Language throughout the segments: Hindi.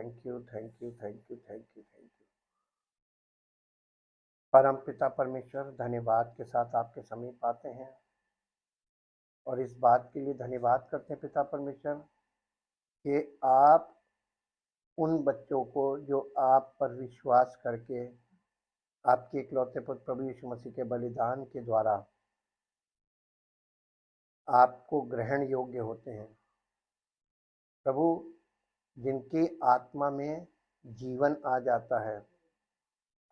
Thank you, thank you, thank you, thank you, thank you. परम पिता परमेश्वर धन्यवाद के साथ आपके समीप आते हैं और इस बात के लिए धन्यवाद करते हैं पिता परमेश्वर कि आप उन बच्चों को जो आप पर विश्वास करके आपके इकलौते पुत्र प्रभु यीशु मसीह के बलिदान के द्वारा आपको ग्रहण योग्य होते हैं। प्रभु, जिनकी आत्मा में जीवन आ जाता है,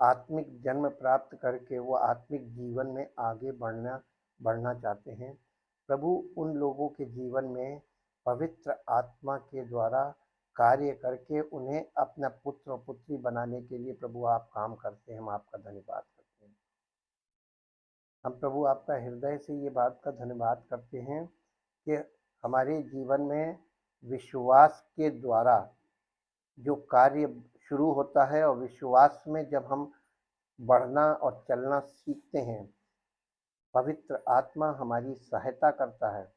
आत्मिक जन्म प्राप्त करके वो आत्मिक जीवन में आगे बढ़ना चाहते हैं, प्रभु उन लोगों के जीवन में पवित्र आत्मा के द्वारा कार्य करके उन्हें अपना पुत्र और पुत्री बनाने के लिए प्रभु आप काम करते हैं। हम आपका धन्यवाद करते हैं। हम प्रभु आपका हृदय से ये बात का धन्यवाद करते हैं कि हमारे जीवन में विश्वास के द्वारा जो कार्य शुरू होता है और विश्वास में जब हम बढ़ना और चलना सीखते हैं, पवित्र आत्मा हमारी सहायता करता है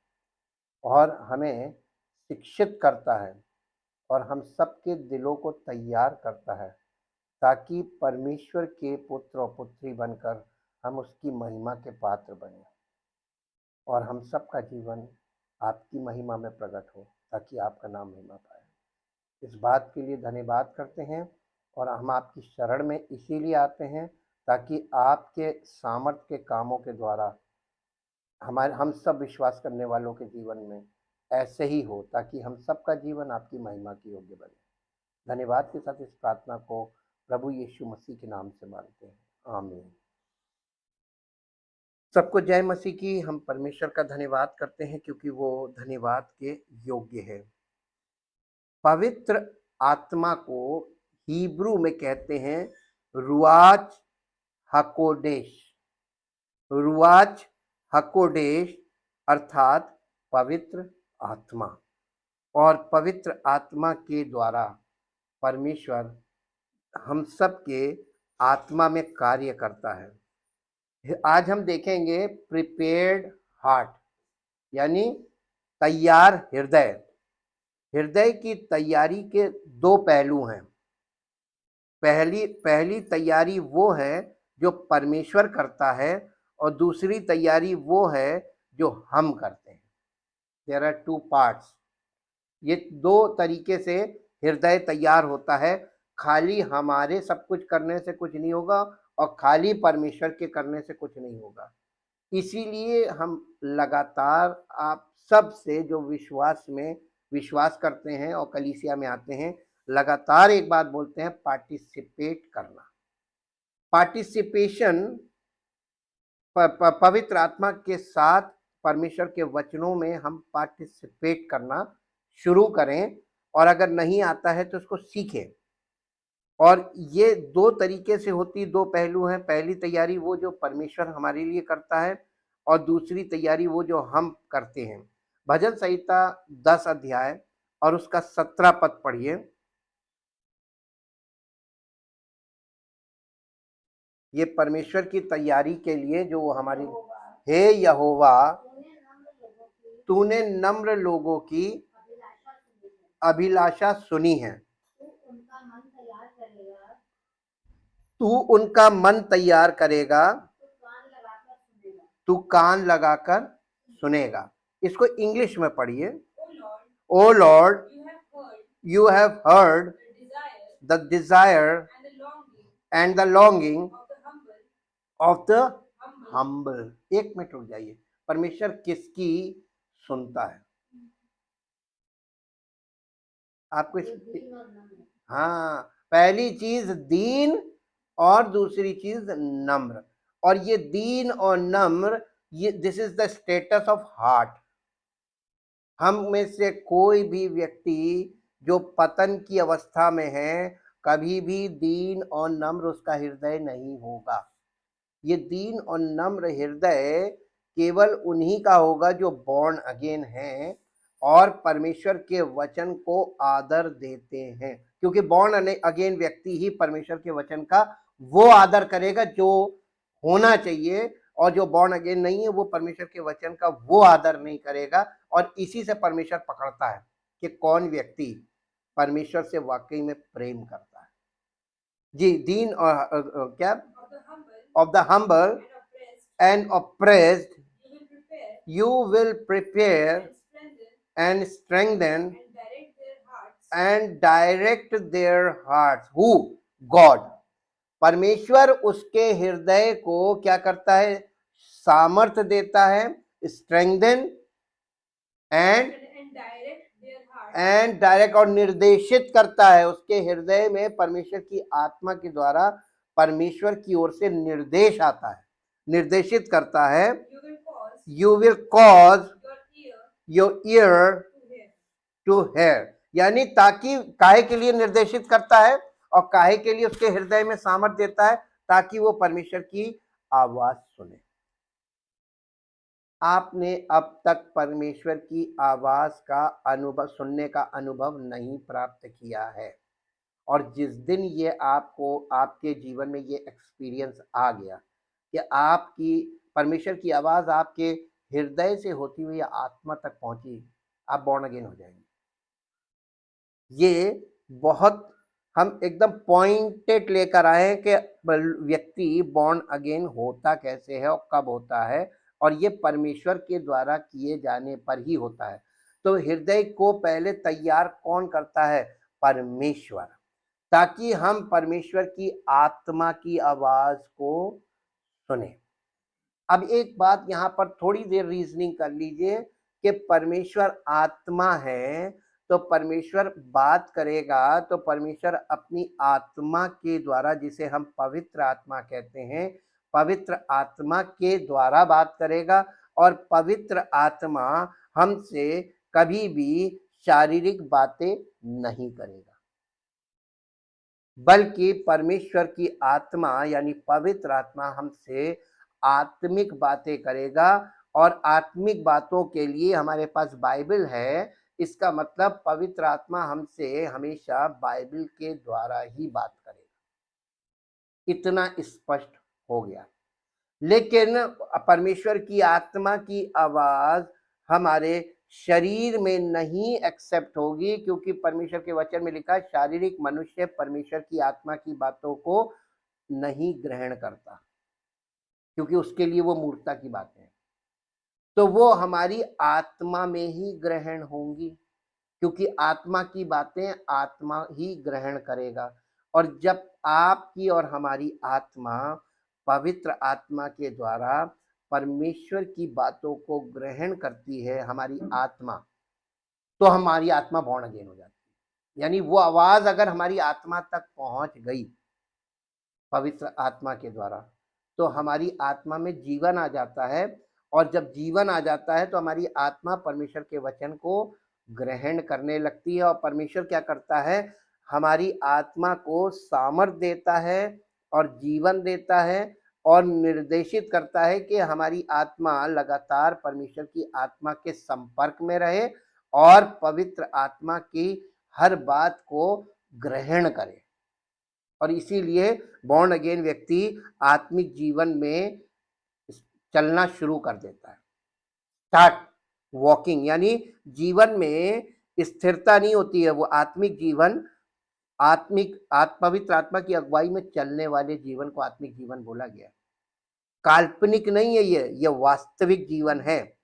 और हमें शिक्षित करता है और हम सबके दिलों को तैयार करता है ताकि परमेश्वर के पुत्र और पुत्री बनकर हम उसकी महिमा के पात्र बने और हम सबका जीवन आपकी महिमा में प्रकट हो ताकि आपका नाम महिमा पाए। इस बात के लिए धन्यवाद करते हैं और हम आपकी शरण में इसीलिए आते हैं ताकि आपके सामर्थ्य के कामों के द्वारा हम सब विश्वास करने वालों के जीवन में ऐसे ही हो ताकि हम सबका जीवन आपकी महिमा की योग्य बने। धन्यवाद के साथ इस प्रार्थना को प्रभु यीशु मसीह के नाम से मांगते हैं, आमीन। सबको जय मसीह की। हम परमेश्वर का धन्यवाद करते हैं क्योंकि वो धन्यवाद के योग्य है। पवित्र आत्मा को हिब्रू में कहते हैं रुआच हकोडेश। रुआच हकोडेश अर्थात पवित्र आत्मा, और पवित्र आत्मा के द्वारा परमेश्वर हम सब के आत्मा में कार्य करता है। आज हम देखेंगे प्रिपेयर्ड हार्ट, यानी तैयार हृदय। हृदय की तैयारी के दो पहलू हैं। पहली तैयारी वो है जो परमेश्वर करता है और दूसरी तैयारी वो है जो हम करते हैं। There are two parts. ये दो तरीके से हृदय तैयार होता है। खाली हमारे सब कुछ करने से कुछ नहीं होगा और खाली परमेश्वर के करने से कुछ नहीं होगा। इसीलिए हम लगातार आप सब से जो विश्वास करते हैं और कलीसिया में आते हैं, लगातार एक बात बोलते हैं, पार्टिसिपेट करना। पार्टिसिपेशन पवित्र आत्मा के साथ परमेश्वर के वचनों में हम पार्टिसिपेट करना शुरू करें, और अगर नहीं आता है तो उसको सीखें। और ये दो तरीके से होती, दो पहलू हैं। पहली तैयारी वो जो परमेश्वर हमारे लिए करता है और दूसरी तैयारी वो जो हम करते हैं। भजन संहिता 10 अध्याय और उसका 17 पद पढ़िए। ये परमेश्वर की तैयारी के लिए जो हमारी, हे यहोवा तूने नम्र लोगों की अभिलाषा सुनी है, तू उनका मन तैयार करेगा, तू कान लगाकर सुनेगा। इसको इंग्लिश में पढ़िए। O lord, you have heard the desire and the longing of the humble. एक मिनट रुक जाइए। परमेश्वर किसकी सुनता है? आपको हाँ, पहली चीज दीन और दूसरी चीज नम्र। और ये दीन और नम्र, ये this is the status of heart. हम में से कोई भी व्यक्ति जो पतन की अवस्था में है, कभी भी दीन और नम्र उसका हृदय नहीं होगा। ये दीन और नम्र हृदय केवल उन्हीं का होगा जो बॉर्न अगेन हैं और परमेश्वर के वचन को आदर देते हैं। क्योंकि बॉर्न अगेन व्यक्ति ही परमेश्वर के वचन का वो आदर करेगा जो होना चाहिए, और जो बॉर्न अगेन नहीं है वो परमेश्वर के वचन का वो आदर नहीं करेगा। और इसी से परमेश्वर पकड़ता है कि कौन व्यक्ति परमेश्वर से वाकई में प्रेम करता है। जी, दीन और क्या, of the humble and oppressed you will prepare and strengthen and direct their hearts. Who? God. परमेश्वर उसके हृदय को क्या करता है? सामर्थ्य देता है, strengthen एंड डायरेक्ट और निर्देशित करता है। उसके हृदय में परमेश्वर की आत्मा के द्वारा परमेश्वर की ओर से निर्देश आता है, निर्देशित करता है। You will cause your ear to hear, यानी ताकि काहे के लिए निर्देशित करता है और काहे के लिए उसके हृदय में सामर्थ्य देता है? ताकि वो परमेश्वर की आवाज सुने। आपने अब तक परमेश्वर की आवाज का अनुभव, सुनने का अनुभव नहीं प्राप्त किया है, और जिस दिन ये आपको, आपके जीवन में ये एक्सपीरियंस आ गया कि आपकी परमेश्वर की आवाज आपके हृदय से होती हुई आत्मा तक पहुंची, आप बॉर्न अगेन हो जाएंगे। ये बहुत हम एकदम पॉइंटेड लेकर आए कि व्यक्ति बॉर्न अगेन होता कैसे है और कब होता है, और ये परमेश्वर के द्वारा किए जाने पर ही होता है। तो हृदय को पहले तैयार कौन करता है? परमेश्वर, ताकि हम परमेश्वर की आत्मा की आवाज को सुने। अब एक बात यहाँ पर थोड़ी देर रीजनिंग कर लीजिए कि परमेश्वर आत्मा है, तो परमेश्वर बात करेगा तो परमेश्वर अपनी आत्मा के द्वारा, जिसे हम पवित्र आत्मा कहते हैं, पवित्र आत्मा के द्वारा बात करेगा। और पवित्र आत्मा हमसे कभी भी शारीरिक बातें नहीं करेगा, बल्कि परमेश्वर की आत्मा यानी पवित्र आत्मा हमसे आत्मिक बातें करेगा। और आत्मिक बातों के लिए हमारे पास बाइबल है, इसका मतलब पवित्र आत्मा हमसे हमेशा बाइबल के द्वारा ही बात करेगा। इतना स्पष्ट हो गया। लेकिन परमेश्वर की आत्मा की आवाज हमारे शरीर में नहीं एक्सेप्ट होगी, क्योंकि परमेश्वर के वचन में लिखा है शारीरिक मनुष्य परमेश्वर की आत्मा की बातों को नहीं ग्रहण करता, क्योंकि उसके लिए वो मूर्खता की बातें हैं। तो वो हमारी आत्मा में ही ग्रहण होंगी, क्योंकि आत्मा की बातें आत्मा ही ग्रहण करेगा। और जब आपकी और हमारी आत्मा पवित्र आत्मा के द्वारा परमेश्वर की बातों को ग्रहण करती है, हमारी आत्मा, तो हमारी आत्मा बॉर्न अगेन हो जाती है। यानी वो आवाज अगर हमारी आत्मा तक पहुंच गई पवित्र आत्मा के द्वारा, तो हमारी आत्मा में जीवन आ जाता है। और जब जीवन आ जाता है तो हमारी आत्मा परमेश्वर के वचन को ग्रहण करने लगती है। और परमेश्वर क्या करता है? हमारी आत्मा को सामर्थ देता है और जीवन देता है और निर्देशित करता है कि हमारी आत्मा लगातार परमेश्वर की आत्मा के संपर्क में रहे और पवित्र आत्मा की हर बात को ग्रहण करे। और इसीलिए बॉर्न अगेन व्यक्ति आत्मिक जीवन में चलना शुरू कर देता है, स्टार्ट वॉकिंग, यानी जीवन में स्थिरता नहीं होती है। वो आत्मिक जीवन, पवित्र आत्मा की अगुवाई में चलने वाले जीवन को आत्मिक जीवन बोला गया। काल्पनिक नहीं है, ये वास्तविक जीवन है।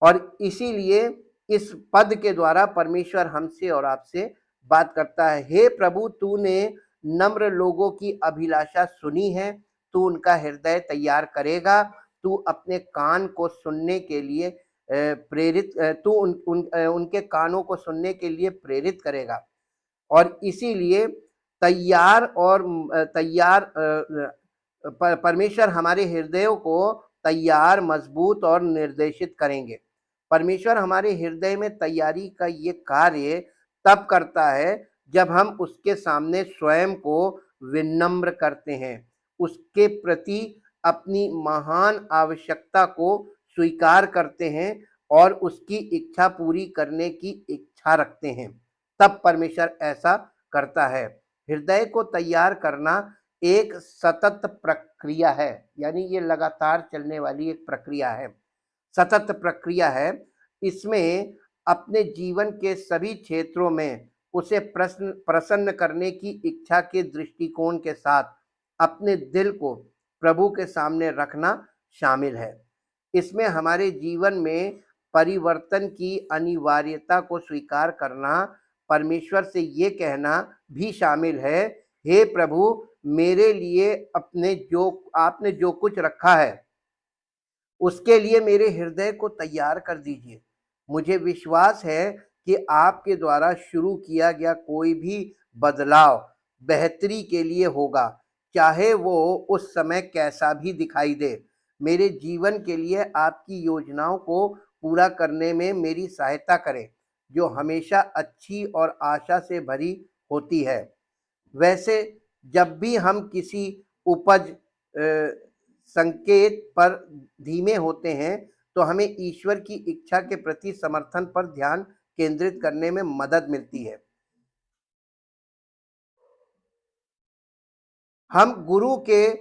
और इसीलिए इस पद के द्वारा परमेश्वर हमसे और आपसे बात करता है। हे प्रभु, तूने नम्र लोगों की अभिलाषा सुनी है, तू उनका हृदय तैयार करेगा, तू अपने कान को सुनने के लिए प्रेरित, तू उनके कानों को सुनने के लिए प्रेरित करेगा। और इसीलिए परमेश्वर हमारे हृदयों को तैयार, मजबूत और निर्देशित करेंगे। परमेश्वर हमारे हृदय में तैयारी का ये कार्य तब करता है जब हम उसके सामने स्वयं को विनम्र करते हैं, उसके प्रति अपनी महान आवश्यकता को स्वीकार करते हैं और उसकी इच्छा पूरी करने की इच्छा रखते हैं, तब परमेश्वर ऐसा करता है। हृदय को तैयार करना एक सतत प्रक्रिया है, यानी ये लगातार चलने वाली एक प्रक्रिया है, सतत प्रक्रिया है। इसमें अपने जीवन के सभी क्षेत्रों में उसे प्रसन्न करने की इच्छा के दृष्टिकोण के साथ अपने दिल को प्रभु के सामने रखना शामिल है। इसमें हमारे जीवन में परिवर्तन की अनिवार्यता को स्वीकार करना, परमेश्वर से ये कहना भी शामिल है, हे प्रभु, मेरे लिए आपने जो कुछ रखा है उसके लिए मेरे हृदय को तैयार कर दीजिए। मुझे विश्वास है कि आपके द्वारा शुरू किया गया कोई भी बदलाव बेहतरी के लिए होगा, चाहे वो उस समय कैसा भी दिखाई दे। मेरे जीवन के लिए आपकी योजनाओं को पूरा करने में मेरी सहायता करें, जो हमेशा अच्छी और आशा से भरी होती है। वैसे जब भी हम किसी उपज संकेत पर धीमे होते हैं, तो हमें ईश्वर की इच्छा के प्रति समर्थन पर ध्यान केंद्रित करने में मदद मिलती है। हम गुरु के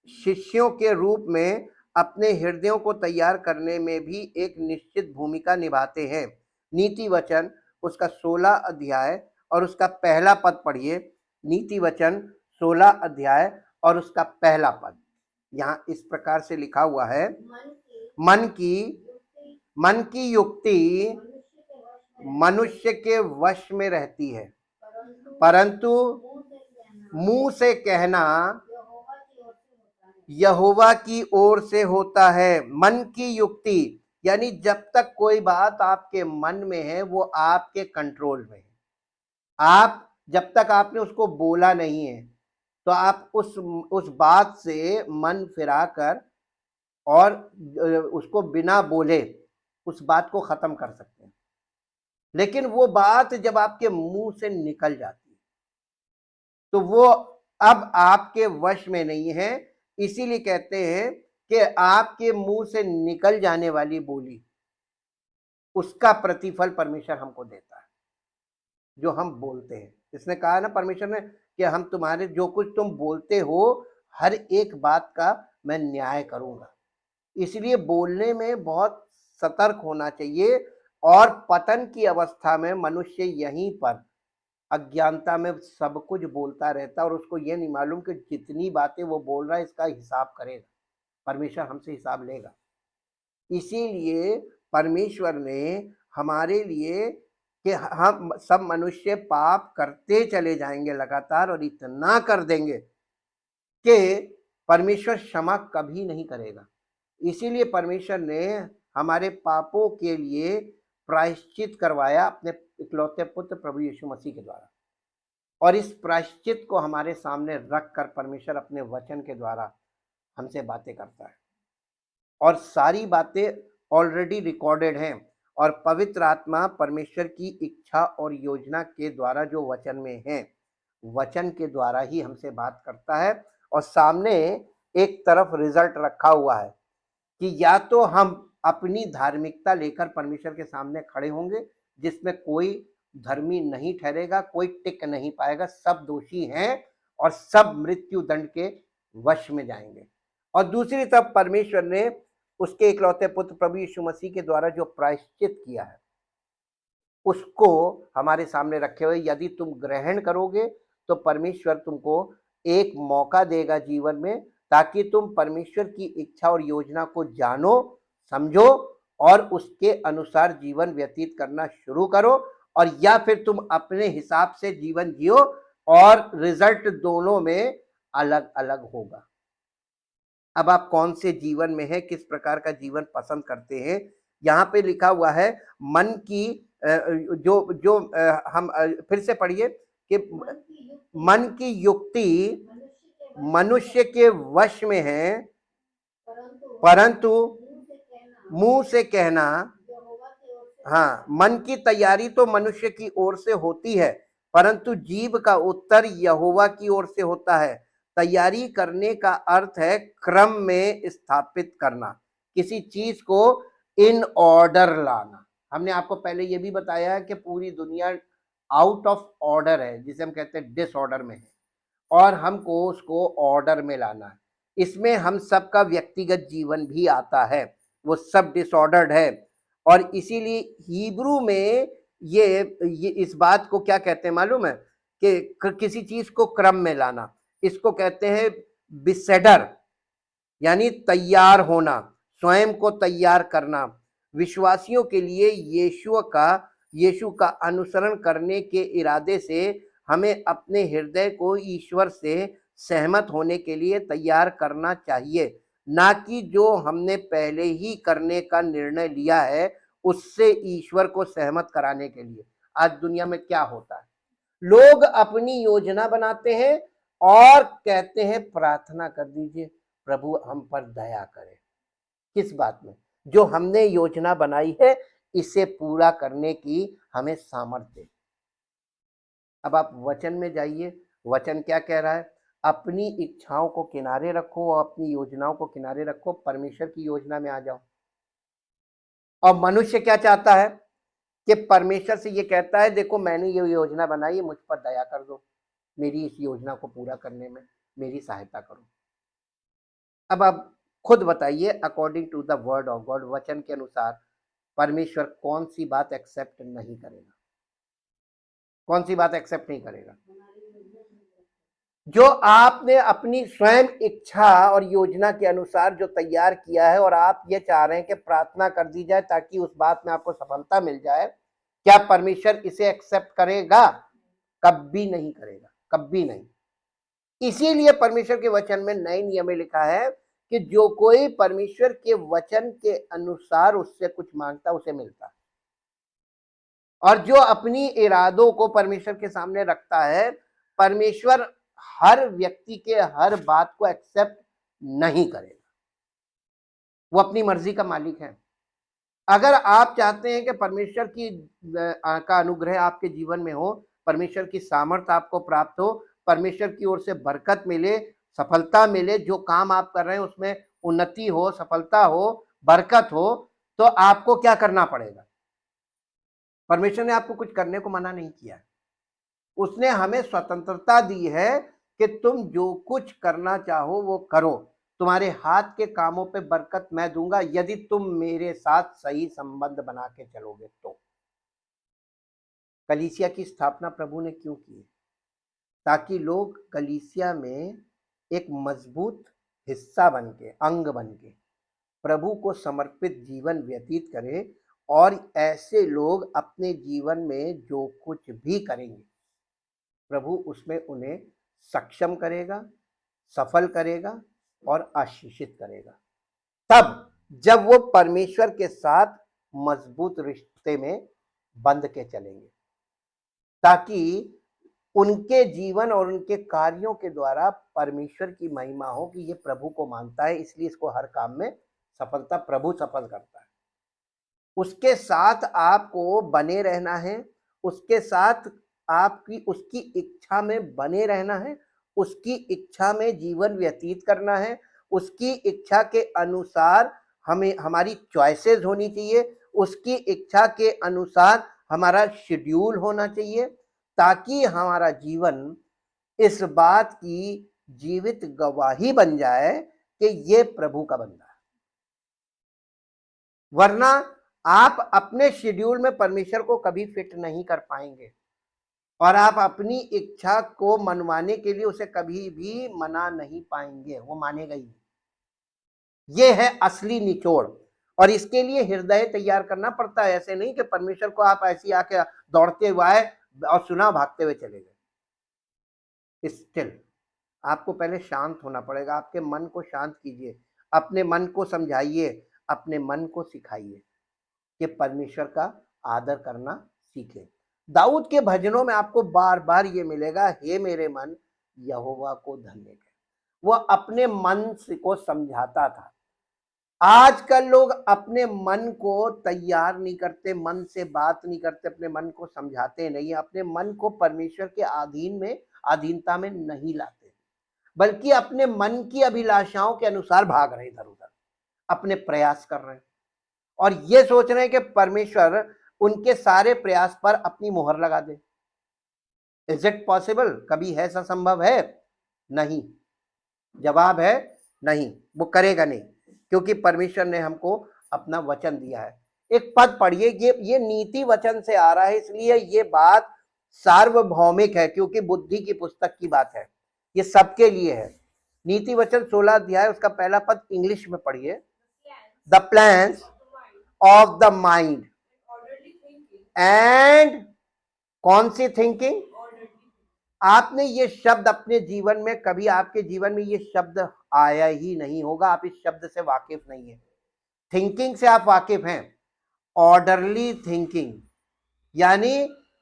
शिष्यों के रूप में अपने हृदयों को तैयार करने में भी एक निश्चित भूमिका निभाते हैं। नीति वचन उसका 16 अध्याय और उसका पहला पद पढ़िए। नीति वचन 16 अध्याय और उसका पहला पद यहाँ इस प्रकार से लिखा हुआ है, मन की युक्ति मनुष्य के वश में रहती है, परंतु मुंह से कहना यहोवा की ओर से होता है। मन की युक्ति यानी जब तक कोई बात आपके मन में है वो आपके कंट्रोल में है। आप जब तक आपने उसको बोला नहीं है तो आप उस बात से मन फिराकर और उसको बिना बोले उस बात को खत्म कर सकते हैं। लेकिन वो बात जब आपके मुंह से निकल जाती है तो वो अब आपके वश में नहीं है। इसीलिए कहते हैं कि आपके मुंह से निकल जाने वाली बोली उसका प्रतिफल परमेश्वर हमको देता है, जो हम बोलते हैं। इसने कहा ना परमेश्वर ने कि हम तुम्हारे जो कुछ तुम बोलते हो हर एक बात का मैं न्याय करूंगा। इसलिए बोलने में बहुत सतर्क होना चाहिए। और पतन की अवस्था में मनुष्य यहीं पर अज्ञानता में सब कुछ बोलता रहता है और उसको ये नहीं मालूम कि जितनी बातें वो बोल रहा है इसका हिसाब करेगा, परमेश्वर हमसे हिसाब लेगा। इसीलिए परमेश्वर ने हमारे लिए कि हम सब मनुष्य पाप करते चले जाएंगे लगातार और इतना कर देंगे कि परमेश्वर क्षमा कभी नहीं करेगा। इसीलिए परमेश्वर ने हमारे पापों के लिए प्रायश्चित करवाया अपने इकलौते पुत्र प्रभु यीशु मसीह के द्वारा। और इस प्रायश्चित को हमारे सामने रखकर परमेश्वर अपने वचन के द्वारा हमसे बातें करता है और सारी बातें ऑलरेडी रिकॉर्डेड हैं। और पवित्र आत्मा परमेश्वर की इच्छा और योजना के द्वारा जो वचन में है, वचन के द्वारा ही हमसे बात करता है। और सामने एक तरफ रिजल्ट रखा हुआ है कि या तो हम अपनी धार्मिकता लेकर परमेश्वर के सामने खड़े होंगे जिसमें कोई धर्मी नहीं ठहरेगा, कोई टिक नहीं पाएगा, सब दोषी हैं और सब मृत्यु दंड के वश में जाएंगे। और दूसरी तरफ परमेश्वर ने उसके इकलौते पुत्र प्रभु यीशु मसीह के द्वारा जो प्रायश्चित किया है उसको हमारे सामने रखे हुए। यदि तुम ग्रहण करोगे तो परमेश्वर तुमको एक मौका देगा जीवन में ताकि तुम परमेश्वर की इच्छा और योजना को जानो, समझो और उसके अनुसार जीवन व्यतीत करना शुरू करो। और या फिर तुम अपने हिसाब से जीवन जियो और रिजल्ट दोनों में अलग अलग होगा। अब आप कौन से जीवन में है, किस प्रकार का जीवन पसंद करते हैं, यहाँ पे लिखा हुआ है मन की हम फिर से पढ़िए कि मन की युक्ति मनुष्य के वश में है, परंतु मुंह से कहना, हाँ, मन की तैयारी तो मनुष्य की ओर से होती है परंतु जीव का उत्तर यहोवा की ओर से होता है। तैयारी करने का अर्थ है क्रम में स्थापित करना, किसी चीज को इन ऑर्डर लाना। हमने आपको पहले ये भी बताया है कि पूरी दुनिया आउट ऑफ ऑर्डर है, जिसे हम कहते हैं डिसऑर्डर में है, और हमको उसको ऑर्डर में लाना है। इसमें हम सबका व्यक्तिगत जीवन भी आता है, वो सब डिसऑर्डर्ड है। और इसीलिए हिब्रू में ये इस बात को क्या कहते हैं मालूम है कि किसी चीज को क्रम में लाना, इसको कहते हैं बिसेडर, यानी तैयार होना, स्वयं को तैयार करना। विश्वासियों के लिए यीशु का अनुसरण करने के इरादे से हमें अपने हृदय को ईश्वर से सहमत होने के लिए तैयार करना चाहिए, ना कि जो हमने पहले ही करने का निर्णय लिया है उससे ईश्वर को सहमत कराने के लिए। आज दुनिया में क्या होता है, लोग अपनी योजना बनाते हैं और कहते हैं प्रार्थना कर दीजिए प्रभु हम पर दया करे। किस बात में? जो हमने योजना बनाई है इसे पूरा करने की हमें सामर्थ्य दे। अब आप वचन में जाइए, वचन क्या कह रहा है? अपनी इच्छाओं को किनारे रखो और अपनी योजनाओं को किनारे रखो, परमेश्वर की योजना में आ जाओ। और मनुष्य क्या चाहता है कि परमेश्वर से ये कहता है देखो मैंने ये योजना बनाई है, मुझ पर दया कर दो, मेरी इस योजना को पूरा करने में मेरी सहायता करो। अब आप खुद बताइए, according to the word of God, वचन के अनुसार परमेश्वर कौन सी बात एक्सेप्ट नहीं करेगा? कौन सी बात एक्सेप्ट नहीं करेगा? जो आपने अपनी स्वयं इच्छा और योजना के अनुसार जो तैयार किया है और आप ये चाह रहे हैं कि प्रार्थना कर दी जाए ताकि उस बात में आपको सफलता मिल जाए, क्या परमेश्वर इसे एक्सेप्ट करेगा? कभी नहीं करेगा, कभी नहीं। इसीलिए परमेश्वर के वचन में नए नियम में लिखा है कि जो कोई परमेश्वर के वचन के अनुसार उससे कुछ मांगता उसे मिलता है, और जो अपनी इरादों को परमेश्वर के सामने रखता है, परमेश्वर हर व्यक्ति के हर बात को एक्सेप्ट नहीं करेगा। वो अपनी मर्जी का मालिक है। अगर आप चाहते हैं कि परमेश्वर की का अनुग्रह आपके जीवन में हो, परमेश्वर की सामर्थ्य आपको प्राप्त हो, परमेश्वर की ओर से बरकत मिले, सफलता मिले, जो काम आप कर रहे हैं उसमें उन्नति हो, सफलता हो, बरकत हो, तो आपको क्या करना पड़ेगा? परमेश्वर ने आपको कुछ करने को मना नहीं किया, उसने हमें स्वतंत्रता दी है कि तुम जो कुछ करना चाहो वो करो, तुम्हारे हाथ के कामों पे बरकत मैं दूंगा यदि तुम मेरे साथ सही संबंध बना के चलोगे तो। कलीसिया की स्थापना प्रभु ने क्यों की? ताकि लोग कलीसिया में एक मजबूत हिस्सा बन के, अंग बन के प्रभु को समर्पित जीवन व्यतीत करें, और ऐसे लोग अपने जीवन में जो कुछ भी करेंगे प्रभु उसमें उन्हें सक्षम करेगा, सफल करेगा और आशीषित करेगा। तब जब वो परमेश्वर के साथ मजबूत रिश्ते में बंध के चलेंगे, ताकि उनके जीवन और उनके कार्यों के द्वारा परमेश्वर की महिमा हो कि ये प्रभु को मानता है, इसलिए इसको हर काम में सफलता प्रभु सफल करता है। उसके साथ आपको बने रहना है, उसके साथ आपकी उसकी इच्छा में बने रहना है, उसकी इच्छा में जीवन व्यतीत करना है, उसकी इच्छा के अनुसार हमें हमारी चॉइसेस होनी चाहिए, उसकी इच्छा के अनुसार हमारा शेड्यूल होना चाहिए, ताकि हमारा जीवन इस बात की जीवित गवाही बन जाए कि ये प्रभु का बंदा है। वरना आप अपने शेड्यूल में परमेश्वर को कभी फिट नहीं कर पाएंगे, और आप अपनी इच्छा को मनवाने के लिए उसे कभी भी मना नहीं पाएंगे, वो मानेगा ही। ये है असली निचोड़, और इसके लिए हृदय तैयार करना पड़ता है। ऐसे नहीं कि परमेश्वर को आप ऐसी आके दौड़ते हुए आए और सुना भागते हुए चले गए। स्टिल आपको पहले शांत होना पड़ेगा, आपके मन को शांत कीजिए, अपने मन को समझाइए, अपने मन को सिखाइए कि परमेश्वर का आदर करना सीखे। दाऊद के भजनों में आपको बार बार ये मिलेगा, हे मेरे मन यहोवा को धन्य कर। वो अपने मन को समझाता था। आजकल लोग अपने मन को तैयार नहीं करते, मन से बात नहीं करते, अपने मन को समझाते नहीं, अपने मन को परमेश्वर के अधीनता में नहीं लाते, बल्कि अपने मन की अभिलाषाओं के अनुसार भाग रहे, इधर उधर अपने प्रयास कर रहे हैं, और ये सोच रहे हैं कि परमेश्वर उनके सारे प्रयास पर अपनी मोहर लगा दे। Is it possible? कभी है ऐसा संभव है? नहीं। जवाब है नहीं, वो करेगा नहीं, क्योंकि परमेश्वर ने हमको अपना वचन दिया है। एक पद पढ़िए, ये नीति वचन से आ रहा है, इसलिए ये बात सार्वभौमिक है, क्योंकि बुद्धि की पुस्तक की बात है, ये सबके लिए है। नीति वचन 16 अध्याय उसका पहला पद इंग्लिश में पढ़िए। The plans of the mind and कौन सी थिंकिंग। आपने ये शब्द अपने जीवन में, कभी आपके जीवन में ये शब्द आया ही नहीं होगा, आप इस शब्द से वाकिफ नहीं है। थिंकिंग से आप वाकिफ हैं, ऑर्डरली थिंकिंग यानी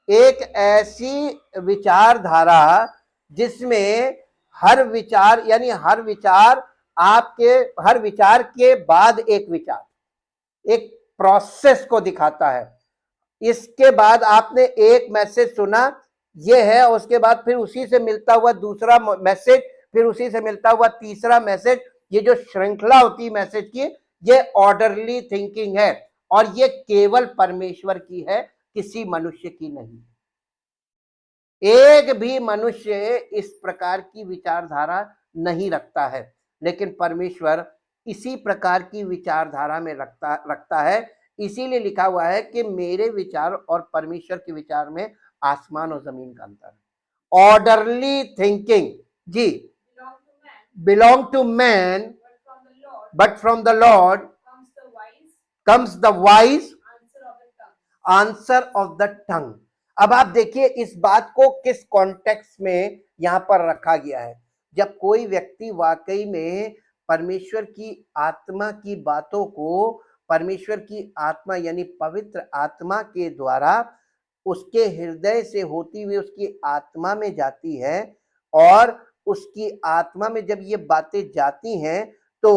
एक ऐसी विचारधारा जिसमें हर विचार, यानी हर विचार आपके, हर विचार के बाद एक विचार, एक प्रोसेस को दिखाता है। इसके बाद आपने एक मैसेज सुना, ये है, उसके बाद फिर उसी से मिलता हुआ दूसरा मैसेज, फिर उसी से मिलता हुआ तीसरा मैसेज, ये जो श्रृंखला होती है मैसेज की, ये ऑर्डरली थिंकिंग है, और ये केवल परमेश्वर की है, किसी मनुष्य की नहीं। एक भी मनुष्य इस प्रकार की विचारधारा नहीं रखता है, लेकिन परमेश्वर इसी प्रकार की विचारधारा में रखता है। इसीलिए लिखा हुआ है कि मेरे विचार और परमेश्वर के विचार में आसमान और जमीन का अंतर है। ऑर्डरली थिंकिंग जी belong to man, but from the Lord comes the wise answer of the tongue. अब आप देखिए इस बात को किस कॉन्टेक्स्ट में यहां पर रखा गया है। जब कोई व्यक्ति वाकई में परमेश्वर की आत्मा की बातों को, परमेश्वर की आत्मा यानी पवित्र आत्मा के द्वारा उसके हृदय से होती हुई उसकी आत्मा में जाती है, और उसकी आत्मा में जब ये बातें जाती हैं तो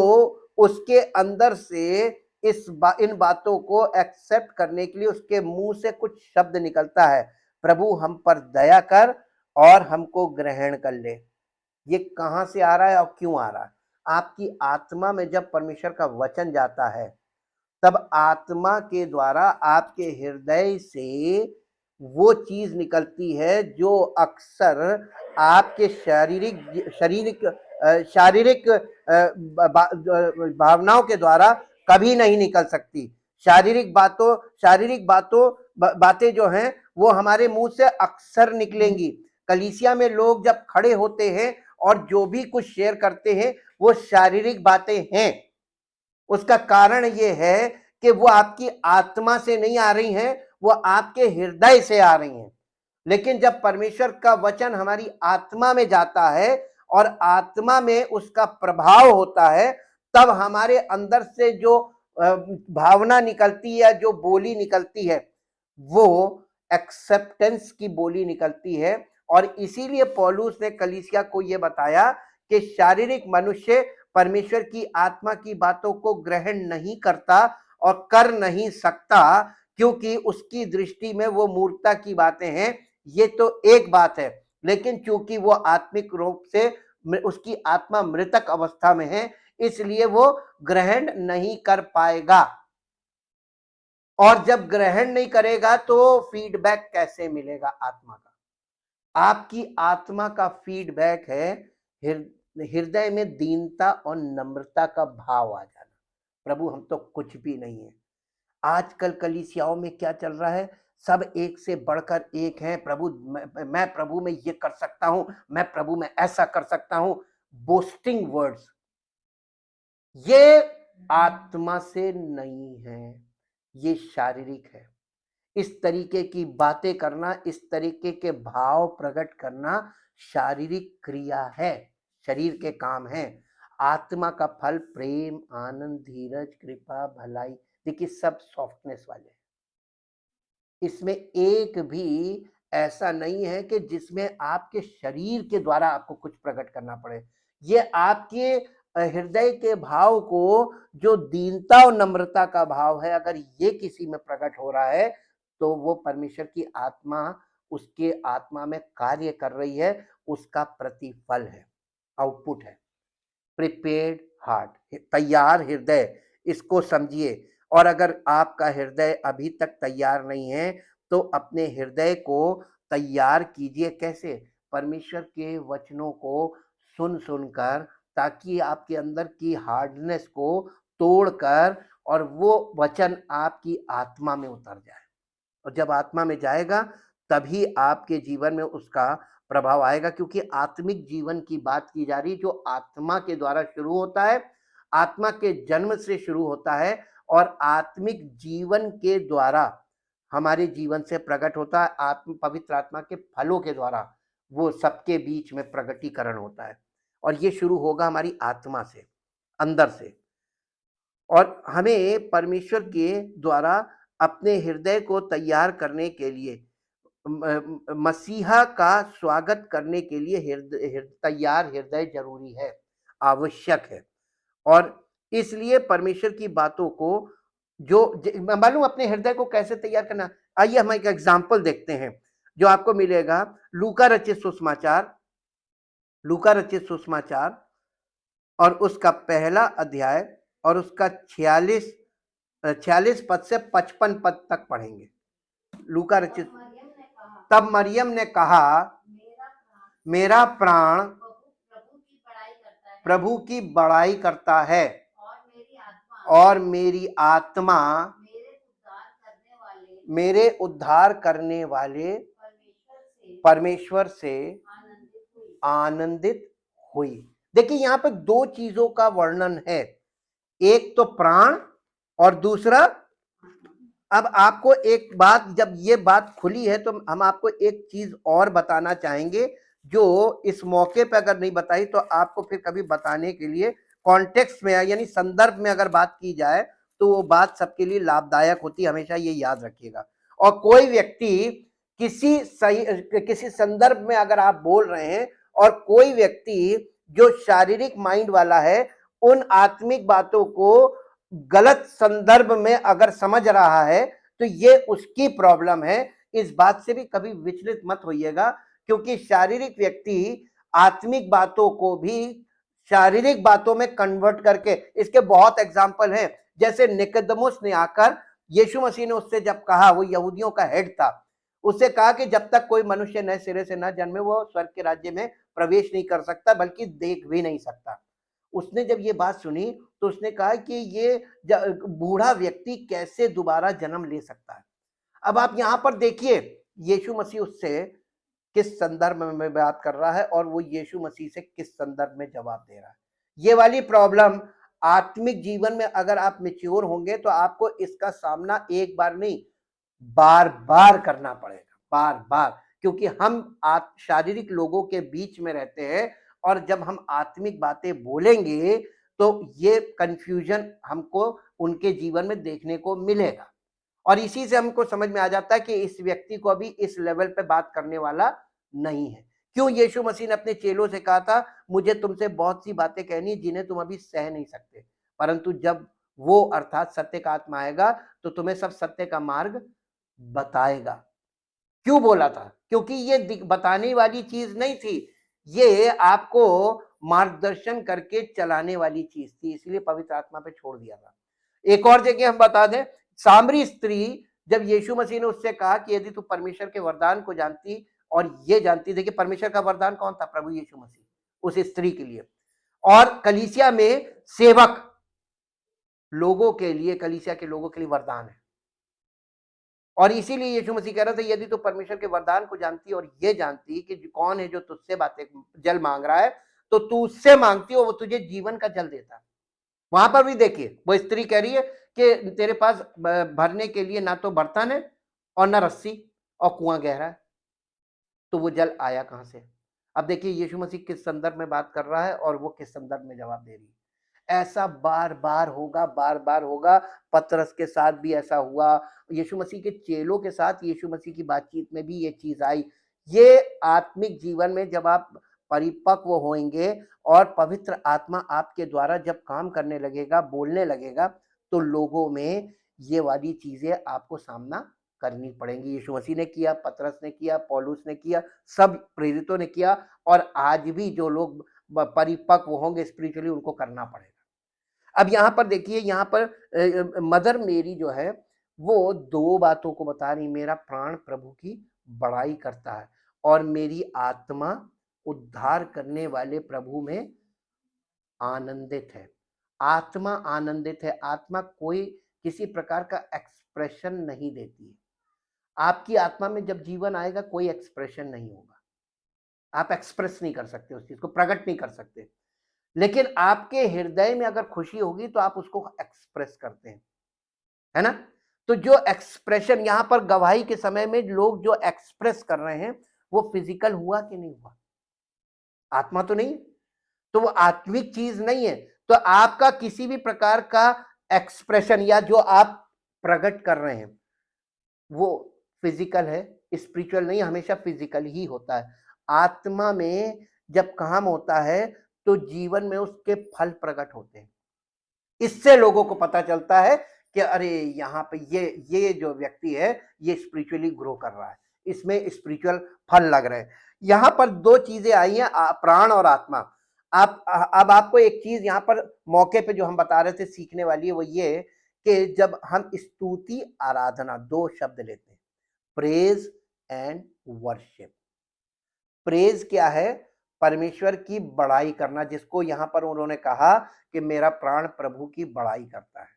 उसके अंदर से इन बातों को एक्सेप्ट करने के लिए उसके मुंह से कुछ शब्द निकलता है, प्रभु हम पर दया कर और हमको ग्रहण कर ले। ये कहां से आ रहा है और क्यों आ रहा है? आपकी आत्मा में जब परमेश्वर का वचन जाता है, तब आत्मा के द्वारा आपके हृदय से वो चीज निकलती है जो अक्सर आपके शारीरिक भावनाओं के द्वारा कभी नहीं निकल सकती। शारीरिक बातें जो हैं वो हमारे मुंह से अक्सर निकलेंगी। कलीसिया में लोग जब खड़े होते हैं और जो भी कुछ शेयर करते हैं वो शारीरिक बातें हैं। उसका कारण ये है कि वो आपकी आत्मा से नहीं आ रही हैं, वो आपके हृदय से आ रही हैं। लेकिन जब परमेश्वर का वचन हमारी आत्मा में जाता है और आत्मा में उसका प्रभाव होता है, तब हमारे अंदर से जो भावना निकलती है, जो बोली निकलती है, वो एक्सेप्टेंस की बोली निकलती है। और इसीलिए पौलुस ने कलीसिया को यह बताया कि शारीरिक मनुष्य परमेश्वर की आत्मा की बातों को ग्रहण नहीं करता और कर नहीं सकता, क्योंकि उसकी दृष्टि में वो मूर्खता की बातें हैं। ये तो एक बात है, लेकिन चूंकि वो आत्मिक रूप से उसकी आत्मा मृतक अवस्था में है, इसलिए वो ग्रहण नहीं कर पाएगा। और जब ग्रहण नहीं करेगा तो फीडबैक कैसे मिलेगा आत्मा का? आपकी आत्मा का फीडबैक है हृदय में दीनता और नम्रता का भाव आ जाना। प्रभु हम तो कुछ भी नहीं है। आजकल कलीसियाओं में क्या चल रहा है? सब एक से बढ़कर एक हैं। प्रभु मैं प्रभु में ये कर सकता हूं, मैं प्रभु में ऐसा कर सकता हूं। बोस्टिंग वर्ड्स, ये आत्मा से नहीं है, ये शारीरिक है। इस तरीके की बातें करना, इस तरीके के भाव प्रकट करना शारीरिक क्रिया है, शरीर के काम है। आत्मा का फल प्रेम, आनंद, धीरज, कृपा, भलाई, देखिए सब सॉफ्टनेस वाले। इसमें एक भी ऐसा नहीं है कि जिसमें आपके शरीर के द्वारा आपको कुछ प्रकट करना पड़े। ये आपके हृदय के भाव को, जो दीनता और नम्रता का भाव है, अगर ये किसी में प्रकट हो रहा है तो वो परमेश्वर की आत्मा उसके आत्मा में कार्य कर रही है, उसका प्रतिफल है, आउटपुट है। प्रिपेयर्ड हार्ट, तैयार हृदय, इसको समझिए। और अगर आपका हृदय अभी तक तैयार नहीं है तो अपने हृदय को तैयार कीजिए। कैसे? परमेश्वर के वचनों को सुनकर, ताकि आपके अंदर की हार्डनेस को तोड़कर और वो वचन आपकी आत्मा में उतर जाए। और जब आत्मा में जाएगा तभी आपके जीवन में उसका प्रभाव आएगा, क्योंकि आत्मिक जीवन की बात की जा रही जो आत्मा के द्वारा शुरू होता है, आत्मा के जन्म से शुरू होता है और आत्मिक जीवन के द्वारा हमारे जीवन से प्रकट होता है। आत्म पवित्र आत्मा के फलों के द्वारा वो सबके बीच में प्रगटीकरण होता है और ये शुरू होगा हमारी आत्मा से, अंदर से। और हमें परमेश्वर के द्वारा अपने हृदय को तैयार करने के लिए मसीहा का स्वागत करने के लिए तैयार हृदय जरूरी है, आवश्यक है। और इसलिए परमेश्वर की बातों को जो मालूम अपने हृदय को कैसे तैयार करना, आइए हम एक एग्जाम्पल देखते हैं जो आपको मिलेगा लूका रचित सुसमाचार और उसका पहला अध्याय और उसका 46 पद से 55 पद तक पढ़ेंगे। लूका रचित। तब मरियम ने कहा, मेरा प्राण प्रभु की बड़ाई करता है और मेरी आत्मा मेरे उद्धार करने वाले परमेश्वर से आनंदित हुई। देखिए यहाँ पे दो चीजों का वर्णन है, एक तो प्राण और दूसरा, अब आपको एक बात, जब ये बात खुली है तो हम आपको एक चीज और बताना चाहेंगे जो इस मौके पर अगर नहीं बताई तो आपको फिर कभी बताने के लिए कॉन्टेक्स्ट में यानी संदर्भ में अगर बात की जाए तो वो बात सबके लिए लाभदायक होती है, हमेशा ये याद रखिएगा। और कोई व्यक्ति किसी संदर्भ में अगर आप बोल रहे हैं और कोई व्यक्ति जो शारीरिक माइंड वाला है उन आत्मिक बातों को गलत संदर्भ में अगर समझ रहा है तो ये उसकी प्रॉब्लम है। इस बात से भी कभी विचलित मत होइएगा, क्योंकि शारीरिक व्यक्ति आत्मिक बातों को भी शारीरिक बातों में कन्वर्ट करके, इसके बहुत एग्जाम्पल हैं। जैसे निकोदेमुस ने आकर यीशु मसीह ने उससे जब कहा, वो यहूदियों का हेड था, उससे कहा कि जब तक कोई मनुष्य नए सिरे से न जन्मे वो स्वर्ग के राज्य में प्रवेश नहीं कर सकता, बल्कि देख भी नहीं सकता। उसने जब ये बात सुनी तो उसने कहा कि ये बूढ़ा व्यक्ति कैसे दोबारा जन्म ले सकता है। अब आप यहां पर देखिए यीशु मसीह उससे किस संदर्भ में बात कर रहा है और वो यीशु मसीह से किस संदर्भ में जवाब दे रहा है। ये वाली प्रॉब्लम आत्मिक जीवन में अगर आप मैच्योर होंगे तो आपको इसका सामना एक बार नहीं बार बार करना पड़ेगा, बार बार, क्योंकि हम शारीरिक लोगों के बीच में रहते हैं और जब हम आत्मिक बातें बोलेंगे तो ये कंफ्यूजन हमको उनके जीवन में देखने को मिलेगा। और इसी से हमको समझ में आ जाता है कि इस व्यक्ति को अभी इस लेवल पे बात करने वाला नहीं है। क्यों यीशु मसीह ने अपने चेलों से कहा था, मुझे तुमसे बहुत सी बातें कहनी है जिन्हें तुम अभी सह नहीं सकते, परंतु जब वो अर्थात सत्य का आत्मा आएगा तो तुम्हें सब सत्य का मार्ग बताएगा। क्यों बोला था? क्योंकि ये बताने वाली चीज नहीं थी, ये आपको मार्गदर्शन करके चलाने वाली चीज थी, इसलिए पवित्र आत्मा पे छोड़ दिया था। एक और जगह हम बता दें, सामरी स्त्री जब यीशु मसीह ने उससे कहा कि यदि तू परमेश्वर के वरदान को जानती और ये जानती, देखिए परमेश्वर का वरदान कौन था? प्रभु यीशु मसीह, उस स्त्री के लिए। और कलीसिया में सेवक लोगों के लिए, कलीसिया के लोगों के लिए वरदान है। और इसीलिए यीशु मसीह कह रहा था, यदि तू परमेश्वर के वरदान को जानती और ये जानती कि कौन है जो तुझसे बातें जल मांग रहा है, तो तू उससे मांगती और वो तुझे जीवन का जल देता। वहां पर भी देखिए वो स्त्री कह रही है कि तेरे पास भरने के लिए ना तो बर्तन है और ना रस्सी और कुआं गहरा है, तो वो जल आया कहां से? अब देखिए यीशु मसीह किस संदर्भ में बात कर रहा है और वो किस संदर्भ में जवाब दे रही है। ऐसा बार बार होगा, बार बार होगा। पतरस के साथ भी ऐसा हुआ, यीशु मसीह के चेलों के साथ यीशु मसीह की बातचीत में भी ये चीज आई। ये आत्मिक जीवन में जब आप परिपक्व होंगे और पवित्र आत्मा आपके द्वारा जब काम करने लगेगा, बोलने लगेगा, तो लोगों में ये वाली चीजें आपको सामना करनी पड़ेंगी। यीशु मसीह ने किया, पतरस ने किया, पौलुस ने किया, सब प्रेरितों ने किया और आज भी जो लोग परिपक्व होंगे स्पिरिचुअली उनको करना पड़ेगा। अब यहाँ पर देखिए, यहाँ पर मदर मेरी जो है वो दो बातों को बता रही, मेरा प्राण प्रभु की बड़ाई करता है और मेरी आत्मा उद्धार करने वाले प्रभु में आनंदित है। आत्मा आनंदित है, आत्मा कोई किसी प्रकार का एक्सप्रेशन नहीं देती है। आपकी आत्मा में जब जीवन आएगा कोई एक्सप्रेशन नहीं होगा, आप एक्सप्रेस नहीं कर सकते, उस चीज को प्रकट नहीं कर सकते। लेकिन आपके हृदय में अगर खुशी होगी तो आप उसको एक्सप्रेस करते हैं, है ना। तो जो एक्सप्रेशन यहां पर गवाही के समय में लोग जो एक्सप्रेस कर रहे हैं वो फिजिकल हुआ कि नहीं हुआ, आत्मा तो नहीं, तो वो आत्मिक चीज नहीं है। तो आपका किसी भी प्रकार का एक्सप्रेशन या जो आप प्रकट कर रहे हैं वो फिजिकल है, स्पिरिचुअल नहीं, हमेशा फिजिकल ही होता है। आत्मा में जब काम होता है तो जीवन में उसके फल प्रकट होते हैं। इससे लोगों को पता चलता है कि अरे यहाँ पे ये जो व्यक्ति है ये स्पिरिचुअली ग्रो कर रहा है, इसमें स्पिरिचुअल फल लग रहे हैं। यहाँ पर दो चीजें आई हैं, प्राण और आत्मा। आप अब आपको एक चीज यहाँ पर मौके पे जो हम बता रहे थे सीखने वाली है वो ये कि जब हम स्तुति आराधना दो शब्द लेते हैं, प्रेज एंड वर्शिप। प्रेज क्या है, परमेश्वर की बड़ाई करना, जिसको यहां पर उन्होंने कहा कि मेरा प्राण प्रभु की बड़ाई करता है।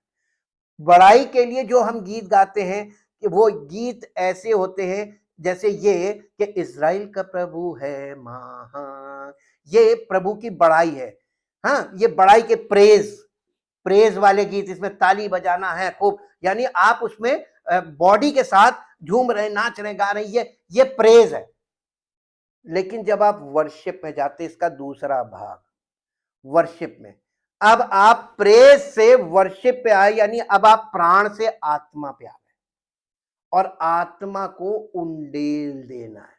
बड़ाई के लिए जो हम गीत गाते हैं कि वो गीत ऐसे होते हैं जैसे ये कि इज़राइल का प्रभु है महान, ये प्रभु की बड़ाई है। हाँ, ये बड़ाई के प्रेज प्रेज वाले गीत, इसमें ताली बजाना है खूब, यानी आप उसमें बॉडी के साथ झूम रहे, नाच रहे, गा रहे, ये प्रेज है। लेकिन जब आप वर्शिप में जाते, इसका दूसरा भाग वर्शिप में, अब आप प्रेज से वर्शिप पे आए, यानी अब आप प्राण से आत्मा पे आ गए और आत्मा को उंडेल देना है।